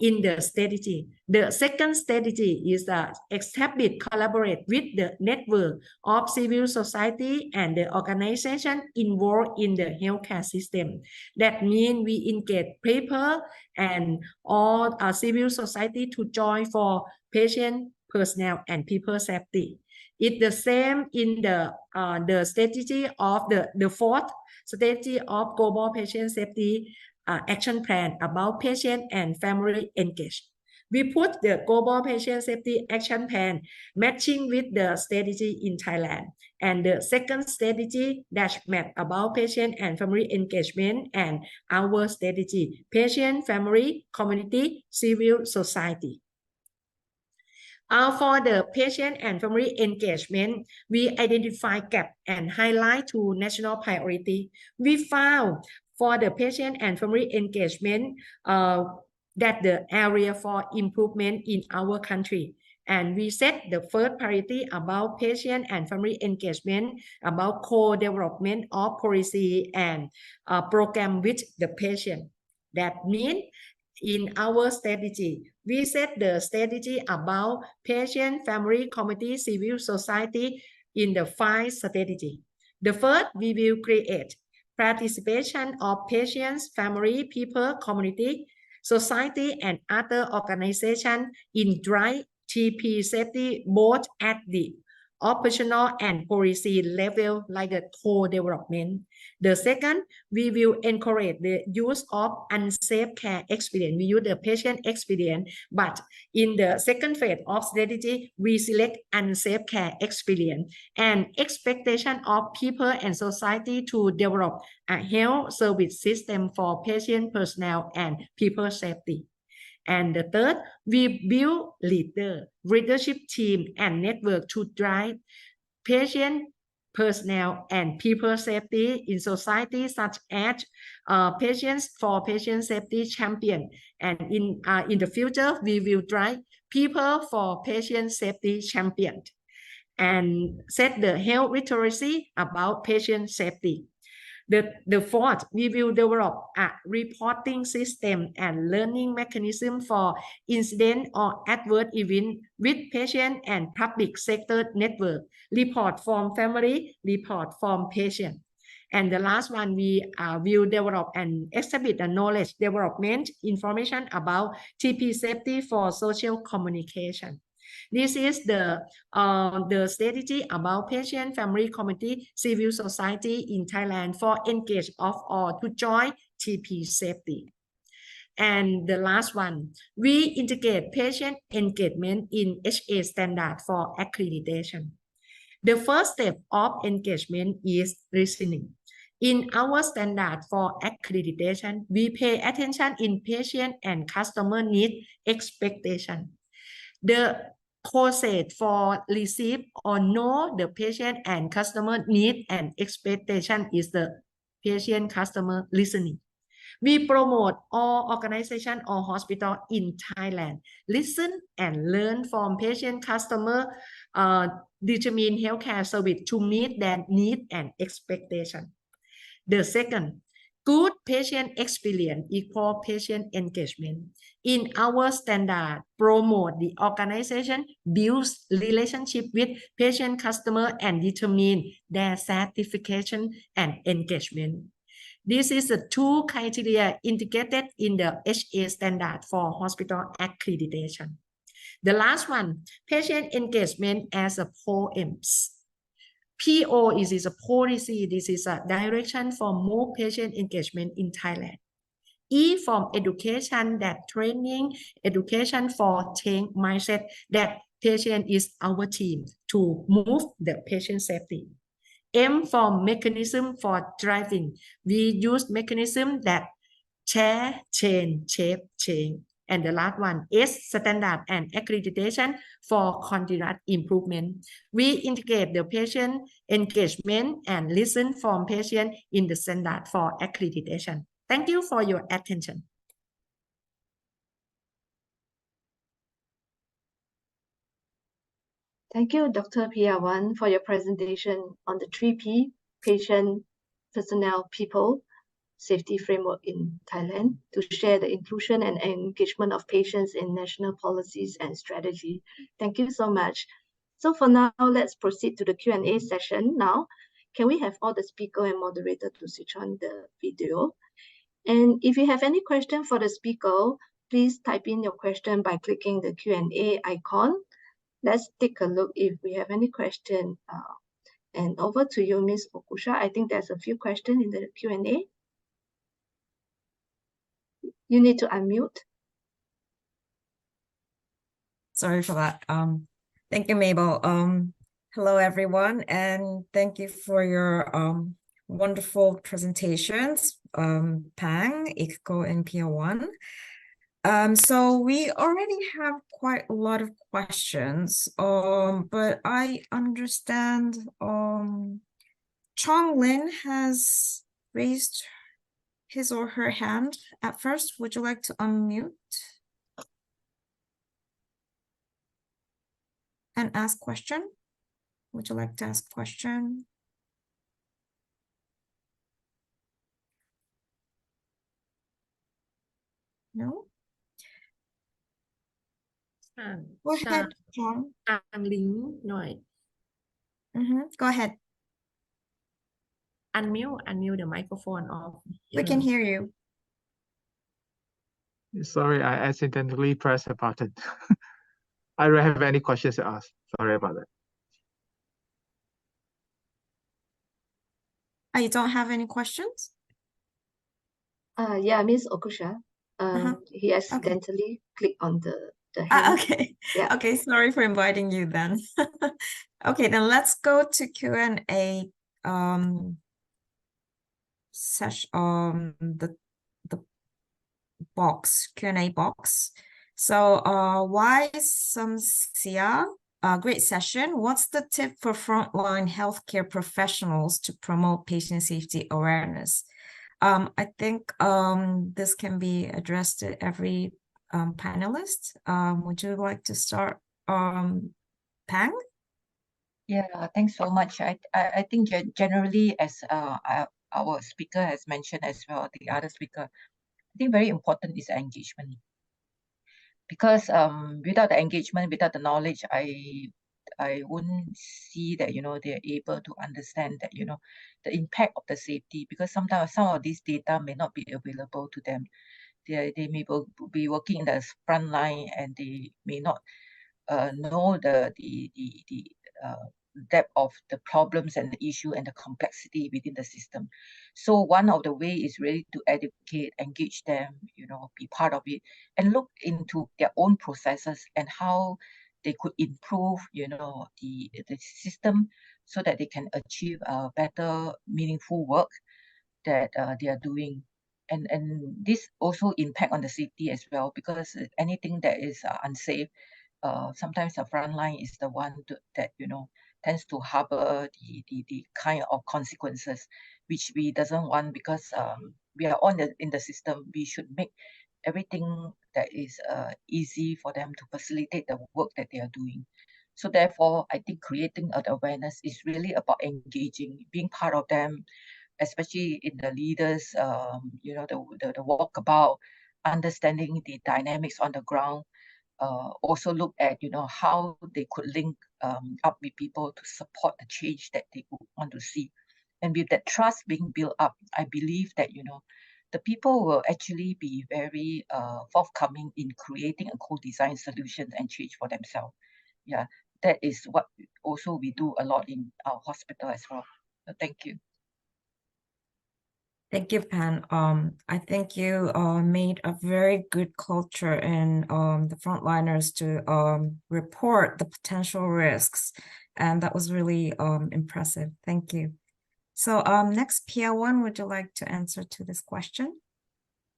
In the strategy, the second strategy is that establish, collaborate with the network of civil society and the organization involved in the healthcare system. That means we engage people and all civil society to join for patient, personnel, and people safety. It's the same in the strategy of the fourth strategy of Global Patient Safety Action Plan about patient and family engagement. We put the Global Patient Safety Action Plan matching with the strategy in Thailand, and the second strategy that map about patient and family engagement, and our strategy patient, family, community, civil society. For the patient and family engagement, we identify gap and highlight to national priority. We found for the patient and family engagement that the area for improvement in our country. And we set the first priority about patient and family engagement, about co-development of policy and program with the patient. That means in our strategy, we set the strategy about patient, family, community, civil society in the 5 strategy. The first, we will create participation of patients, family, people, community, society, and other organizations in drive TP safety both at the operational and policy level, like the co-development. The second, we will encourage the use of unsafe care experience. We use the patient experience, but in the second phase of strategy, we select unsafe care experience and expectation of people and society to develop a health service system for patient, personnel, and people safety. And the third, we build leadership team and network to drive patient, personnel, and people safety in society, such as patients for patient safety champion. And in the future, we will drive people for patient safety champion and set the health literacy about patient safety. The fourth, we will develop a reporting system and learning mechanism for incident or adverse event with patient and public sector network, report from family, report from patient. And the last one, we will develop and establish a knowledge development information about TP safety for social communication. This is the strategy about patient, family, community, civil society in Thailand for engage of all to join TP safety. And the last one, we integrate patient engagement in HA standard for accreditation. The first step of engagement is listening. In our standard for accreditation, we pay attention in patient and customer need expectation. The process for receive or know the patient and customer need and expectation is the patient customer listening. We promote all organization or hospital in Thailand. Listen and learn from patient customer, determine healthcare service to meet their need and expectation. The second, Good patient experience equal patient engagement. In our standard, promote the organization builds relationship with patient customer and determine their satisfaction and engagement. This is the two criteria integrated in the HA standard for hospital accreditation. The last one, patient engagement as a POEMS. PO is a policy. This is a direction for more patient engagement in Thailand. E from education, that training, education for change mindset, that patient is our team to move the patient safety. M from mechanism for driving. We use mechanism that share, change, shape, change. And the last one is standard and accreditation for continuous improvement. We integrate the patient engagement and listen from patient in the standard for accreditation. Thank you for your attention. Thank you, Dr. Piyawan, for your presentation on the 3P, patient, personnel, people, safety framework in Thailand to share the inclusion and engagement of patients in national policies and strategy. Thank you so much. So for now, let's proceed to the Q&A session now. Can we have all the speaker and moderator to switch on the video? And if you have any question for the speaker, please type in your question by clicking the Q&A icon. Let's take a look if we have any question. And over to you, Ms. Okusha. I think there's a few questions in the Q&A. You need to unmute. Sorry for that. Thank you, Mabel. Hello, everyone, and thank you for your wonderful presentations, Pang, ICCO, and Piyawan. So we already have quite a lot of questions, but I understand Chong Lin has raised his or her hand at first. Would you like to unmute and ask question? Would you like to ask question? No? Go ahead, Chong. Go ahead. Unmute the microphone off. We can hear you. Sorry, I accidentally pressed the button. I don't have any questions to ask. Sorry about that. You don't have any questions? Yeah, Ms. Okusha. He accidentally clicked on the hand. Okay. Yeah. Okay, sorry for inviting you then. Okay, then let's go to Q&A session, the box, Q&A box. So why Samsia? Great session. What's the tip for frontline healthcare professionals to promote patient safety awareness? I think this can be addressed to every panelist. Would you like to start, Pang? Yeah, thanks so much. I think generally, as our speaker has mentioned as well, the other speaker, I think very important is engagement. Because without the engagement, without the knowledge, I wouldn't see that, they're able to understand that, the impact of the safety, because sometimes some of these data may not be available to them. They may be working in the front line and they may not know the depth of the problems and the issue and the complexity within the system. So one of the way is really to educate, engage them, be part of it, and look into their own processes and how they could improve, the system so that they can achieve better, meaningful work that they are doing. And this also impact on the safety as well, because anything that is unsafe, sometimes the front line is the one that tends to harbor the kind of consequences which we doesn't want, because we are in the system. We should make everything that is easy for them to facilitate the work that they are doing. So therefore, I think creating an awareness is really about engaging, being part of them, especially in the leaders, you know, the walkabout, understanding the dynamics on the ground. Also look at, you know, how they could link up with people to support the change that they would want to see. And with that trust being built up, I believe that, you know, the people will actually be very forthcoming in creating a co-design solution and change for themselves. Yeah, that is what also we do a lot in our hospital as well. So thank you. Thank you, Pan. I think you made a very good culture in the frontliners to report the potential risks, and that was really impressive. Thank you. So next, Pia One, would you like to answer to this question?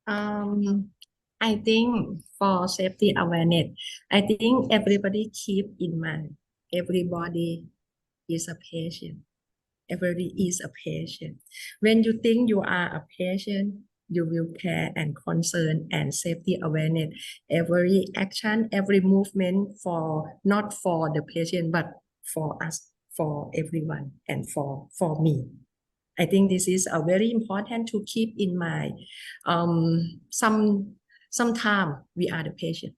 I think for safety awareness, I think everybody keep in mind, everybody is a patient. Everybody is a patient. When you think you are a patient, you will care and concern and safety awareness. Every action, every movement for not for the patient, but for us, for everyone, and for me. I think this is a very important to keep in mind. Sometimes we are the patient.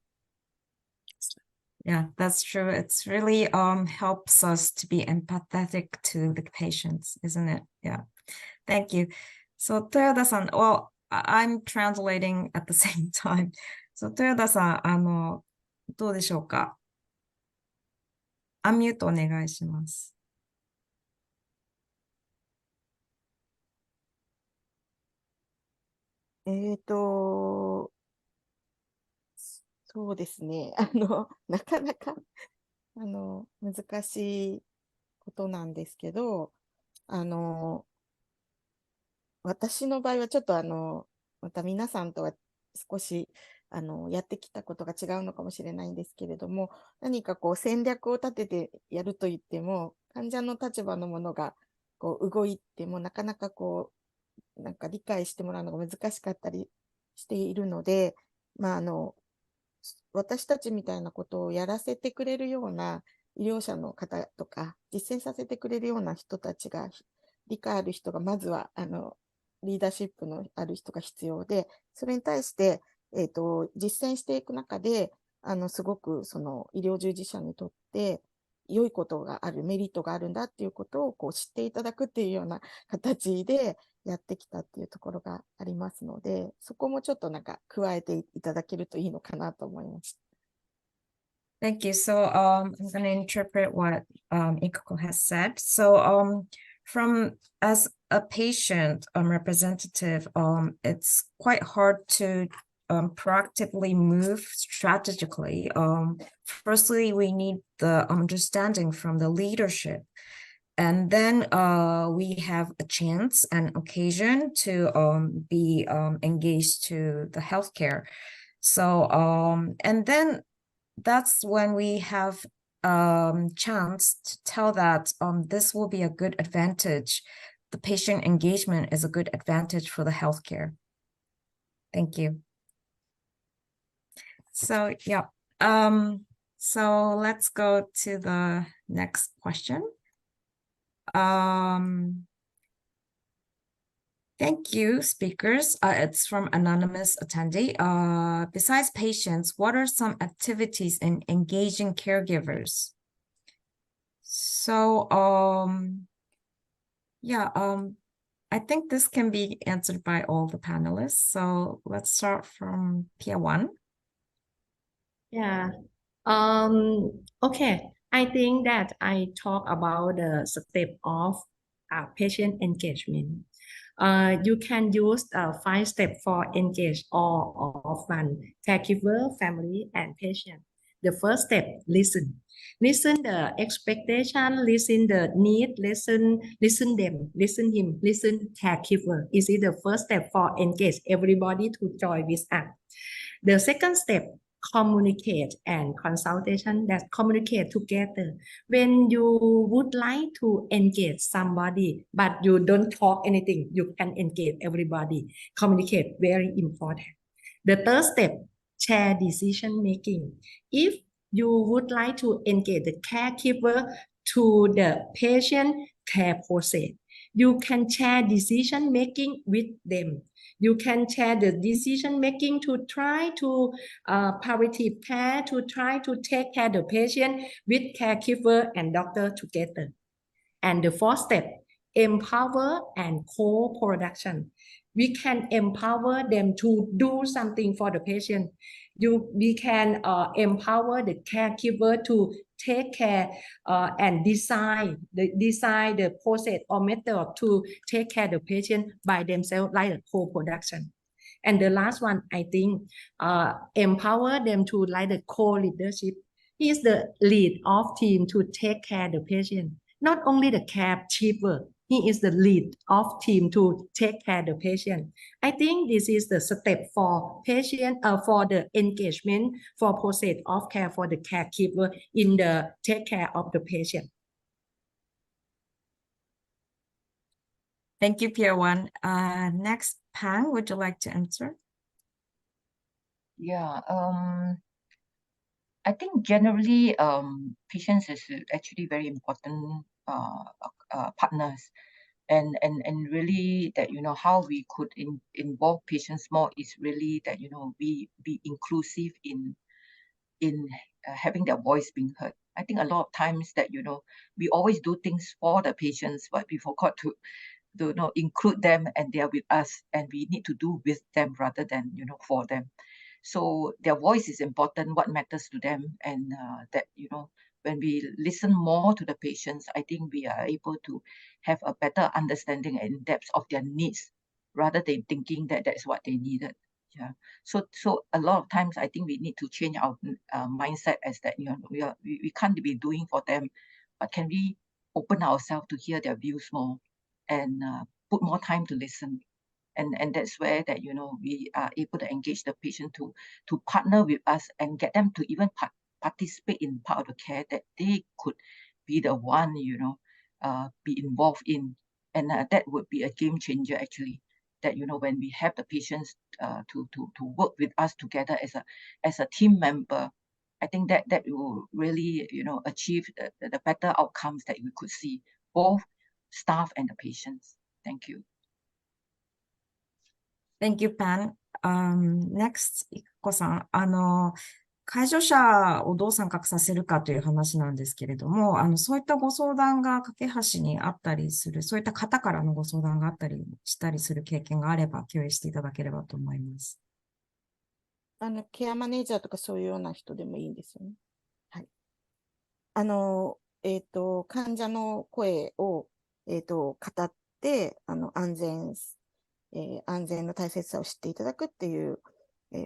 Yeah, that's true. It's really helps us to be empathetic to the patients, isn't it? Yeah. Thank you. So Toyoda-san, well, I'm translating at the same time. So Toyoda-san, どうでしょうか? アンミュートお願いします。そうですね。なかなか、難しいことなんですけど、私の場合はちょっとまた皆さんとは少し、やってきたことが違うのかもしれないんですけれども、何かこう戦略を立ててやると言っても、患者の立場のものがこう動いてもなかなかこう、なんか理解してもらうのが難しかったりしているので、まあ私たちみたいなことをやらせてくれるような医療者の方とか、実践させてくれるような人たちが、理解ある人がまずは、リーダーシップのある人が必要で、それに対して、実践していく中で、すごくその医療従事者にとって良いことがある、メリットがあるんだっていうことをこう知っていただくっていうような形でやってきたっていうところがありますので、そこもちょっとなんか加えていただけるといいのかなと思いました。Thank you. So I'm going to interpret what Ikuko has said. So from as a patient representative, it's quite hard to proactively move strategically. Firstly, we need the understanding from the leadership. And then we have a chance and occasion to be engaged to the healthcare. So and then that's when we have chance to tell that this will be a good advantage. The patient engagement is a good advantage for the healthcare. Thank you. So yeah, so let's go to the next question. Thank you, speakers. It's from anonymous attendee. Besides patients, what are some activities in engaging caregivers? So, yeah, I think this can be answered by all the panelists. So let's start from Pia One. Yeah. Okay. I think that I talk about the step of patient engagement. You can use 5 steps for engage all of one, caregiver, family, and patient. The first step, listen. Listen the expectation, listen the need, listen them, listen him, listen caregiver. Is it the first step for engage everybody to join with us? The second step, communicate and consultation, that communicate together. When you would like to engage somebody, but you don't talk anything, you can engage everybody. Communicate, very important. The third step, share decision making. If you would like to engage the caregiver to the patient care process, You can share decision making with them. You can share the decision making to try to palliative care, to try to take care of the patient with caregiver and doctor together. And the fourth step, empower and co-production. We can empower them to do something for the patient. We can empower the caregiver to take care and design the process or method to take care of the patient by themselves, like the co-production. And the last one, I think, empower them to like the co-leadership. He is the lead of team to take care of the patient. Not only the caregiver, he is the lead of team to take care of the patient. I think this is the step for patient, for the engagement, for process of care for the caregiver in the take care of the patient. Thank you, Pier One. Next, Pang, would you like to answer? Yeah, I think generally, patients is actually very important partners, and really that how we could involve patients more is really that we be inclusive in having their voice being heard. I think a lot of times that we always do things for the patients, but we forgot to include them, and they are with us, and we need to do with them rather than for them. So their voice is important, what matters to them, and that when we listen more to the patients, I think we are able to have a better understanding and depth of their needs rather than thinking that that's what they needed. Yeah. So a lot of times I think we need to change our mindset as that we can't be doing for them, but can we open ourselves to hear their views more and put more time to listen. And that's where that we are able to engage the patient to partner with us and get them to even participate in part of the care that they could be the one be involved in, and that would be a game changer actually. That when we have the patients to work with us together as a team member, I think that will really achieve the better outcomes that we could see, both staff and the patients. Thank you. Thank you, Pan. Next, いくこさん。介助者をどう参画させるかという話なんですけれども、そういったご相談が架け橋にあったりする、そういった方からのご相談があったりしたりする経験があれば共有していただければと思います。ケアマネージャーとかそういうような人でもいいんですよね。はい。患者の声を、語って、安全の大切さを知っていただくっていう、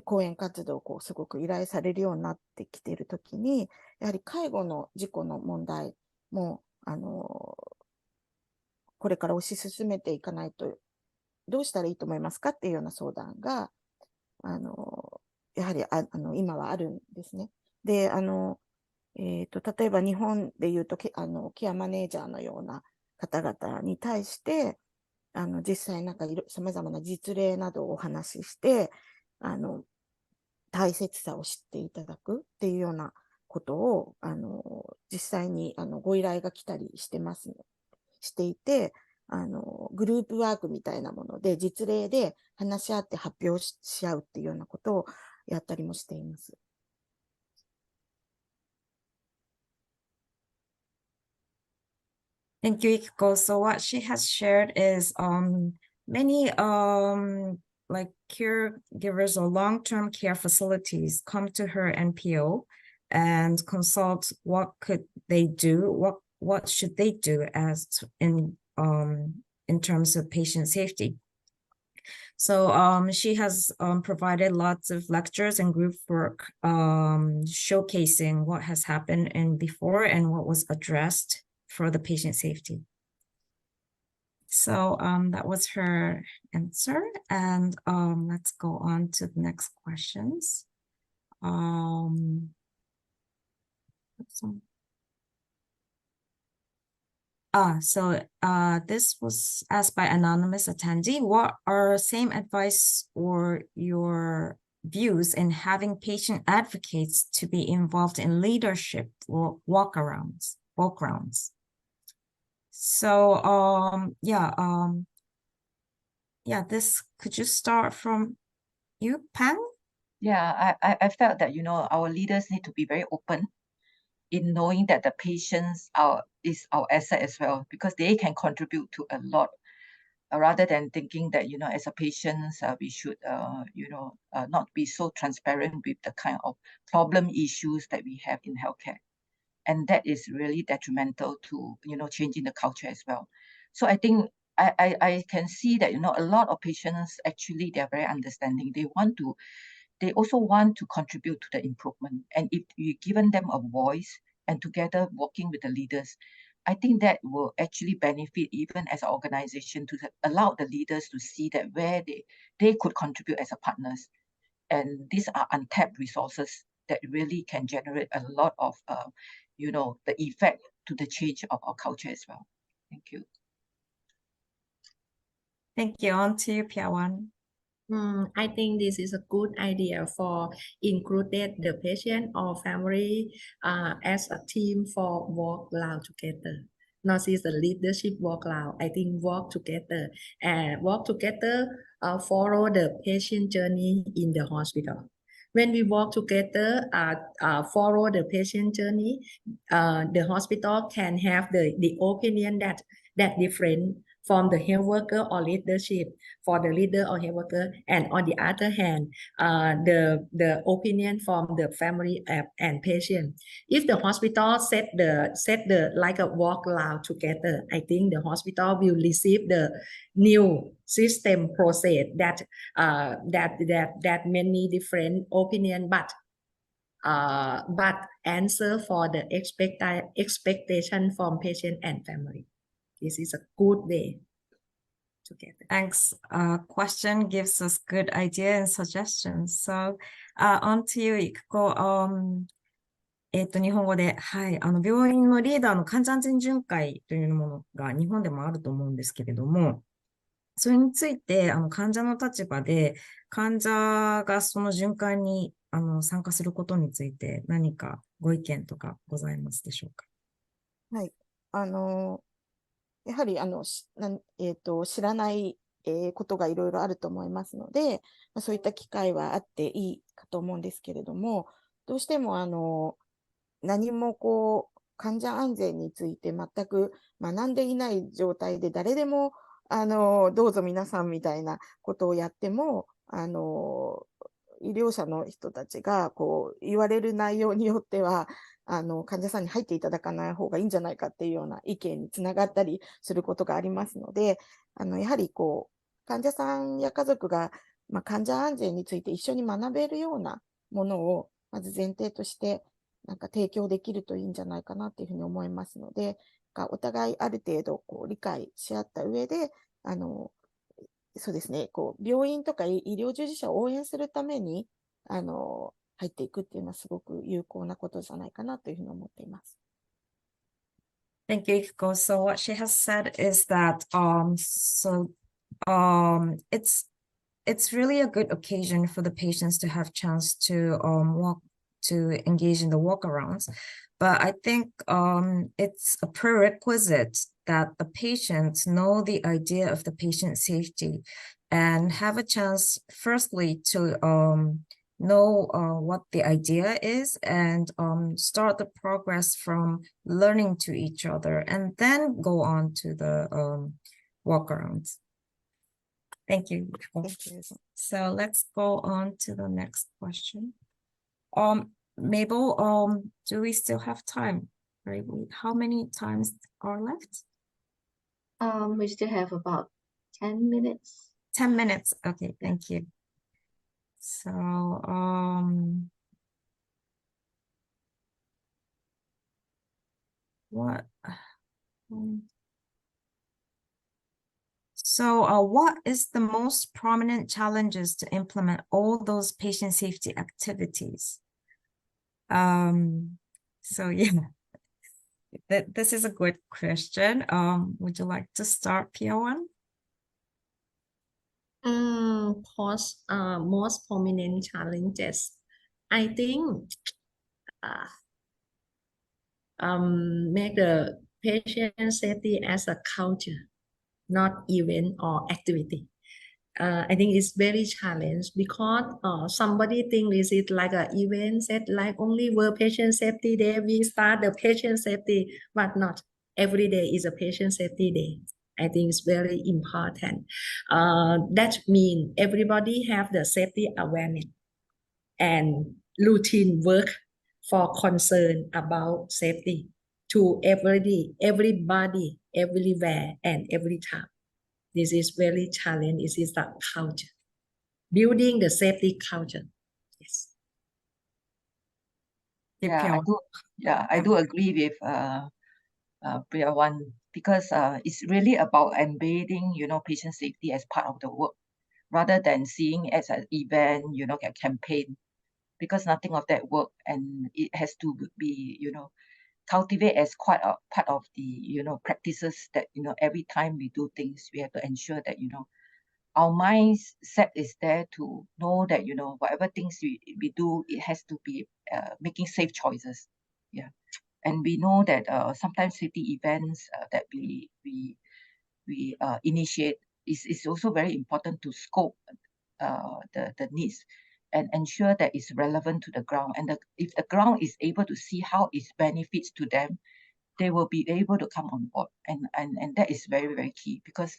講演活動をすごく依頼されるようになってきているときに、やはり介護の事故の問題も、これから推し進めていかないと、どうしたらいいと思いますかっていうような相談が、やはり今はあるんですね。で、例えば日本でいうとケアマネージャーのような方々に対して、実際なんか様々な実例などをお話しして、大切さを知っていただくっていうようなことを、実際にご依頼が来たりしていて、グループワークみたいなもので、実例で話し合って発表し合うっていうようなことをやったりもしています。Thank you, Ikuko. So what she has shared is many like caregivers or long-term care facilities come to her NPO and consult what could they do, what should they do as in terms of patient safety. So she has provided lots of lectures and group work showcasing what has happened before and what was addressed for the patient safety. So that was her answer, and let's go on to the next questions. This was asked by anonymous attendee. What are same advice or your views in having patient advocates to be involved in leadership or walkarounds? So this could you start from you, Pam? Yeah, I felt that, you know, our leaders need to be very open in knowing that the patients is our asset as well, because they can contribute to a lot, rather than thinking that, you know, as a patient, we should, not be so transparent with the kind of problem issues that we have in healthcare. And that is really detrimental to, you know, changing the culture as well. So I think I can see that, you know, a lot of patients actually, they're very understanding. They also want to contribute to the improvement. And if you given them a voice and together working with the leaders, I think that will actually benefit even as an organization to allow the leaders to see that where they could contribute as a partners. And these are untapped resources that really can generate a lot of, the effect to the change of our culture as well. Thank you. Thank you. On to you, Piawan. I think this is a good idea for included the patient or family as a team for work loud together. Not is the leadership work loud. I think work together and follow the patient journey in the hospital. When we work together, follow the patient journey, the hospital can have the opinion that different from the health worker or leadership for the leader or health worker, and on the other hand, the opinion from the family and patient. If the hospital set the like a walk loud together, I think the hospital will receive the new system process that many different opinion, but answer for the expectation from patient and family. This is a good way together. Thanks. Question gives us good idea and suggestions. So, on to you, Ikuko. 日本語で、はい、病院のリーダーの患者安全巡回というものが日本でもあると思うんですけれども、それについて、患者の立場で、患者がその巡回に参加することについて何かご意見とかございますでしょうか？はい。やはり知らないことがいろいろあると思いますので、そういった機会はあっていいかと思うんですけれども、どうしても何も患者安全について全く学んでいない状態で誰でもどうぞ皆さんみたいなことをやっても医療者の人たちが言われる内容によっては患者さんに入っていただかない方がいいんじゃないかっていうような意見につながったりすることがありますので、やはり患者さんや家族が、患者安全について一緒に学べるようなものをまず前提として提供できるといいんじゃないかなっていうふうに思いますので、お互いある程度理解し合った上で、そうですね、病院とか医療従事者を応援するために入っていくっていうのはすごく有効なことじゃないかなというふうに思っています。Thank you, Ikuko. So what she has said is that it's really a good occasion for the patients to have chance to engage in the walkarounds. But I think it's a prerequisite that the patients know the idea of the patient safety and have a chance, firstly, to know what the idea is and start the progress from learning to each other and then go on to the walkarounds. Thank you. Thank you. So let's go on to the next question. Mabel, do we still have time? Right? How many times are left? We still have about 10 minutes. 10 minutes. Okay, thank you. So, what is the most prominent challenges to implement all those patient safety activities? So yeah, this is a good question. Would you like to start, Piawan? Most prominent challenges, I think, make the patient safety as a culture, not event or activity. I think it's very challenged because somebody think this is like an event set, like only World Patient Safety Day, we start the patient safety, but not every day is a patient safety day. I think it's very important. That means everybody have the safety awareness and routine work for concern about safety to everybody, everywhere, and every time. This is very challenging. This is the culture, building the safety culture. Yes. I do agree with Priyawan, because it's really about embedding, patient safety as part of the work, rather than seeing it as an event, a campaign, because nothing of that work, and it has to be, cultivate as quite a part of the, practices that, every time we do things, we have to ensure that, our mindset is there to know that, whatever things we do, it has to be making safe choices. Yeah. And we know that sometimes safety events that we initiate is also very important to scope the needs and ensure that it's relevant to the ground. And if the ground is able to see how it benefits to them, they will be able to come on board. And that is very, very key, because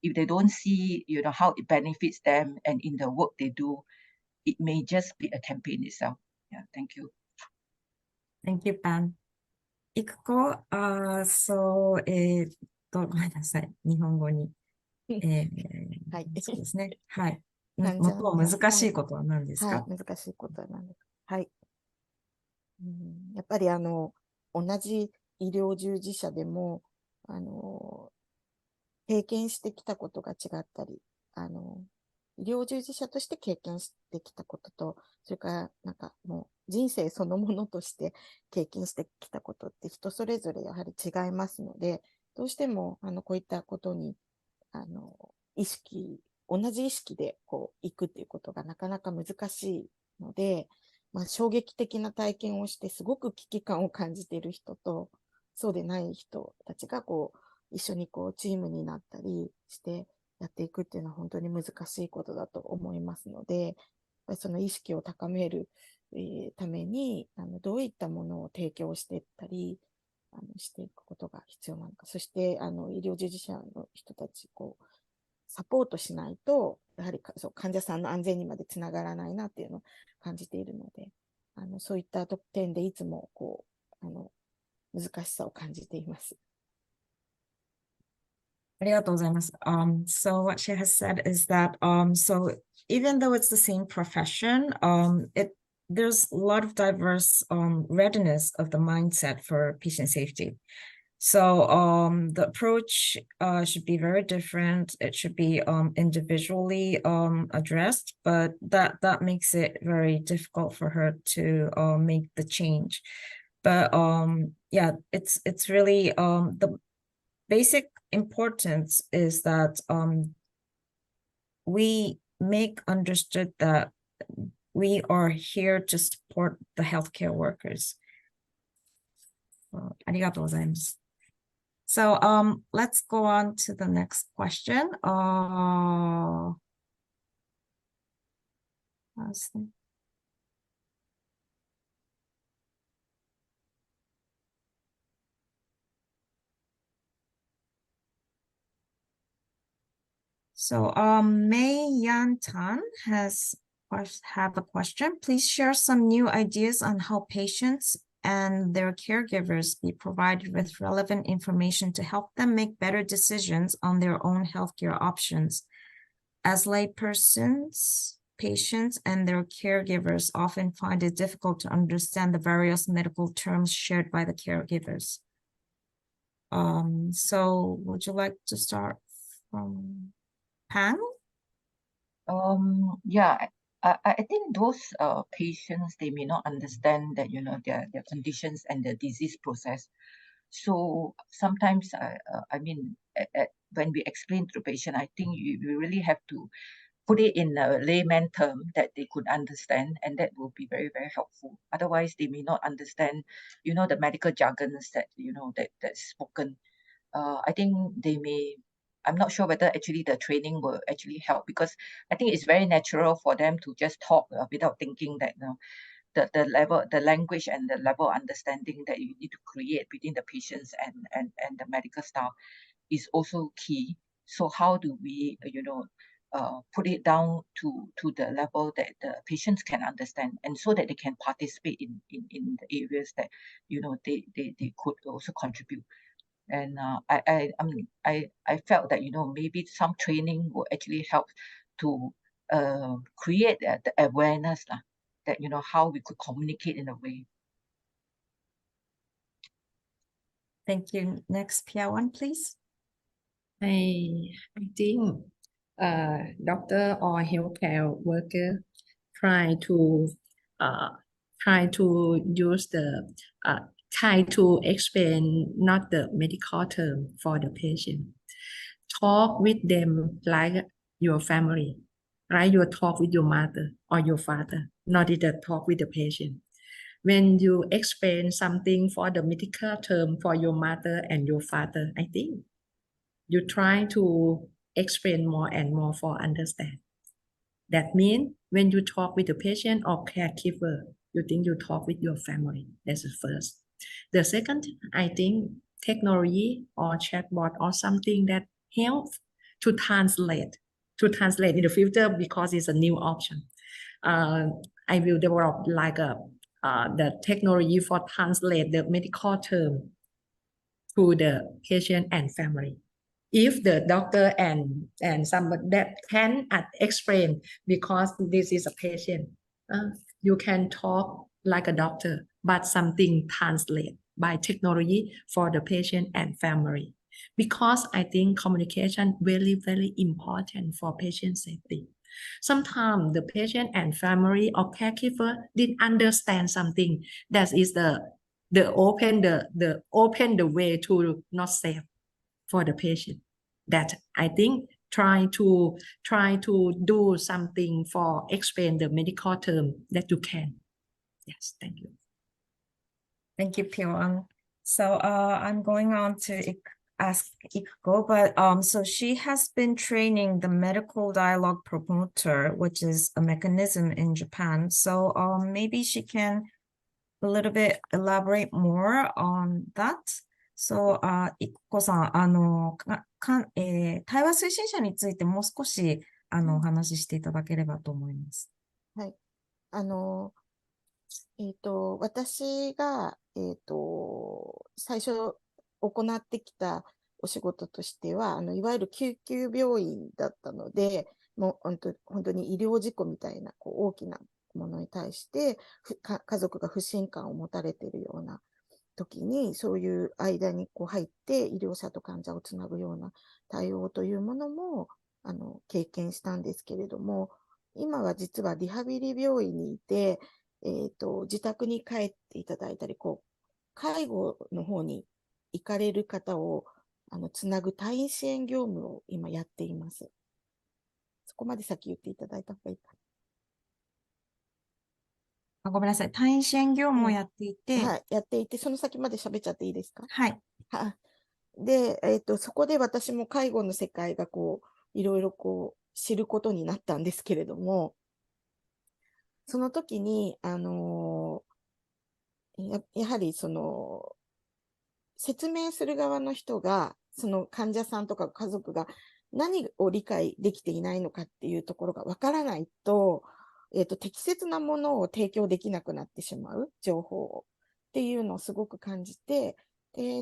if they don't see, how it benefits them and in the work they do, it may just be a campaign itself. Yeah, thank you. Thank you, Pam. いく子、そう、ごめんなさい。日本語に。はい。そうですね。はい。患者最も難しいことは何ですか？難しいことは何ですか？はい。やっぱり同じ医療従事者でも、経験してきたことが違ったり、医療従事者として経験してきたことと、それからなんかもう人生そのものとして経験してきたことって人それぞれやはり違いますので、どうしてもこういったことに同じ意識でこう行くっていうことがなかなか難しいので、衝撃的な体験をしてすごく危機感を感じている人と、そうでない人たちがこう一緒にこうチームになったりしてやっていくっていうのは本当に難しいことだと思いますので、やっぱりその意識を高める、ためにどういったものを提供していったりしていくことが必要なのか、そして医療従事者の人たちこうサポートしないとやはり患者さんの安全にまでつながらないなっていうのを感じているので、そういった点でいつもこう難しさを感じています。ありがとうございます。So what she has said is that so even though it's the same profession, there's a lot of diverse readiness of the mindset for patient safety. So the approach should be very different. It should be individually addressed, but that makes it very difficult for her to make the change. But yeah, it's really the basic importance is that we make understood that we are here to support the healthcare workers. ありがとうございます。So let's go on to the next question. So Mei Yan Tan have a question. Please share some new ideas on how patients and their caregivers be provided with relevant information to help them make better decisions on their own healthcare options. As laypersons, patients and their caregivers often find it difficult to understand the various medical terms shared by the caregivers. So would you like to start from Pam? Yeah, I think those patients, they may not understand that, their conditions and the disease process. So sometimes, I mean, when we explain to the patient, I think we really have to put it in a layman term that they could understand, and that will be very, very helpful. Otherwise, they may not understand, the medical jargons that, that's spoken. I think I'm not sure whether actually the training will actually help, because I think it's very natural for them to just talk without thinking that, the language and the level of understanding that you need to create between the patients and the medical staff is also key. So how do we, put it down to the level that the patients can understand, and so that they can participate in the areas that, they could also contribute. And I felt that, maybe some training will actually help to create the awareness that, how we could communicate in a way. Thank you. Next, Pia1, please. I think doctor or healthcare worker try to use try to explain not the medical term for the patient. Talk with them like your family, right? You talk with your mother or your father, not either talk with the patient. When you explain something for the medical term for your mother and your father, I think you try to explain more and more for understand. That means when you talk with the patient or caregiver, you think you talk with your family. That's the first. The second, I think technology or chatbot or something that helps to translate in the future, because it's a new option. I will develop like the technology for translate the medical term to the patient and family. If the doctor and somebody that can explain, because this is a patient, you can talk like a doctor, but something translate by technology for the patient and family. Because I think communication very, very important for patient safety. Sometimes the patient and family or caregiver didn't understand something. That is the open the way to not safe for the patient. That I think try to do something for explain the medical term that you can. Yes, thank you. Thank you, Pia1. So I'm going on to ask Ikuko, but so she has been training the medical dialogue promoter, which is a mechanism in Japan. So maybe she can a little bit elaborate more on that. So いくこさん、対話推進者についてもう少しお話ししていただければと思います。はい。私が、最初行ってきたお仕事としては、いわゆる救急病院だったので、もう本当に医療事故みたいな大きなものに対して家族が不信感を持たれているような時に、そういう間に入って医療者と患者をつなぐような対応というものも経験したんですけれども、今は実はリハビリ病院にいて、自宅に帰っていただいたり、介護の方に行かれる方をつなぐ退院支援業務を今やっています。そこまで先言っていただいた方がいいかな。ごめんなさい。退院支援業務をやっていて、はい、やっていて、その先まで喋っちゃっていいですか？はい。で、そこで私も介護の世界がいろいろ知ることになったんですけれども、その時に、やはり説明する側の人が、その患者さんとか家族が何を理解できていないのかっていうところがわからないと、適切なものを提供できなくなってしまう情報をっていうのをすごく感じて、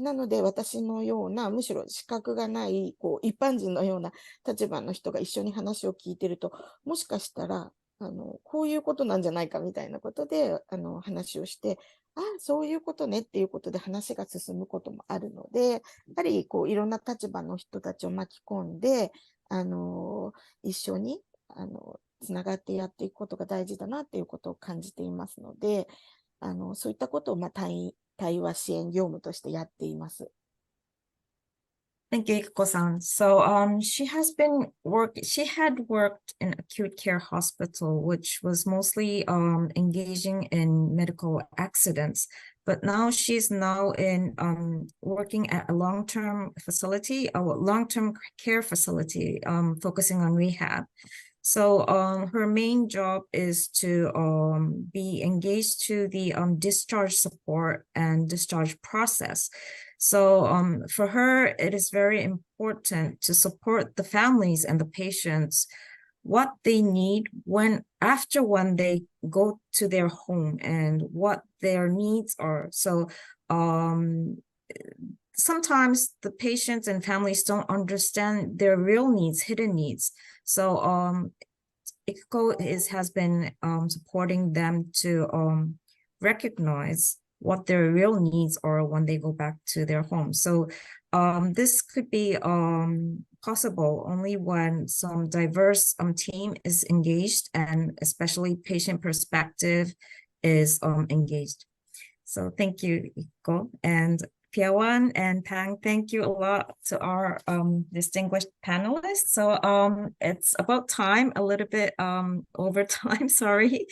なので私のような、むしろ資格がない一般人のような立場の人が一緒に話を聞いてると、もしかしたらこういうことなんじゃないかみたいなことで話をして、そういうことねっていうことで話が進むこともあるので、やはりいろんな立場の人たちを巻き込んで、一緒につながってやっていくことが大事だなっていうことを感じていますので、そういったことを対話支援業務としてやっています。Thank you, Ikuko-san. So she had worked in acute care hospital, which was mostly engaging in medical accidents. But now she's in working at a long-term care facility, focusing on rehab. So her main job is to be engaged to the discharge support and discharge process. So for her, it is very important to support the families and the patients what they need when they go to their home and what their needs are. So sometimes the patients and families don't understand their real needs, hidden needs. So ICCO has been supporting them to recognize what their real needs are when they go back to their home. So this could be possible only when some diverse team is engaged, and especially patient perspective is engaged. So thank you, ICCO. And Piawan and Pang, thank you a lot to our distinguished panelists. So it's about time, a little bit over time, sorry,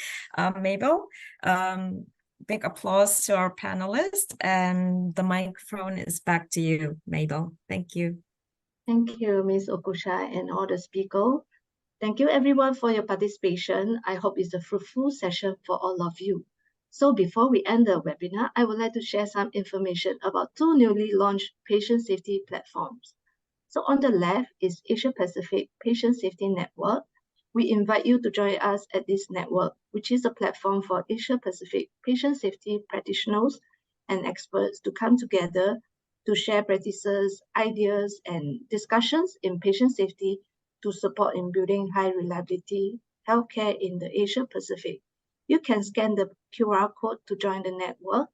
Mabel. Big applause to our panelists, and the microphone is back to you, Mabel. Thank you. Thank you, Ms. Okusha and all the speakers. Thank you everyone for your participation. I hope it's a fruitful session for all of you. So before we end the webinar, I would like to share some information about two newly launched patient safety platforms. So on the left is Asia Pacific Patient Safety Network. We invite you to join us at this network, which is a platform for Asia Pacific patient safety practitioners and experts to come together to share practices, ideas, and discussions in patient safety to support in building high reliability healthcare in the Asia Pacific. You can scan the QR code to join the network.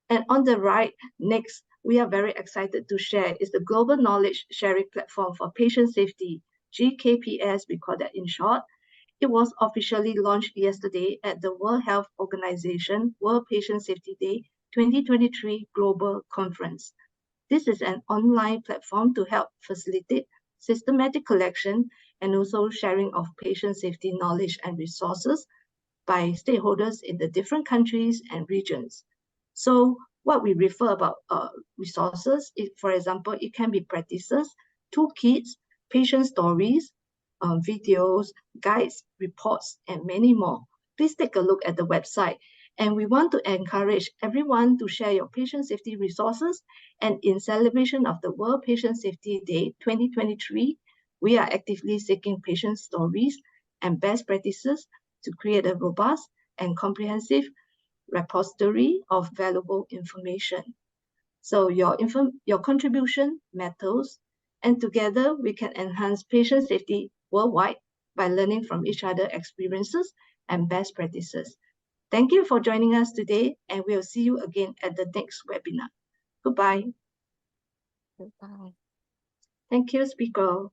And on the right, next, we are very excited to share is the Global Knowledge Sharing Platform for Patient Safety, GKPS, we call that in short. It was officially launched yesterday at the World Health Organization World Patient Safety Day 2023 Global Conference. This is an online platform to help facilitate systematic collection and also sharing of patient safety knowledge and resources by stakeholders in the different countries and regions. So what we refer about resources, for example, it can be practices, toolkits, patient stories, videos, guides, reports, and many more. Please take a look at the website. And we want to encourage everyone to share your patient safety resources. And in celebration of the World Patient Safety Day 2023, we are actively seeking patient stories and best practices to create a robust and comprehensive repository of valuable information. So your contribution matters, and together we can enhance patient safety worldwide by learning from each other's experiences and best practices. Thank you for joining us today, and we'll see you again at the next webinar. Goodbye. Goodbye. Thank you, speaker.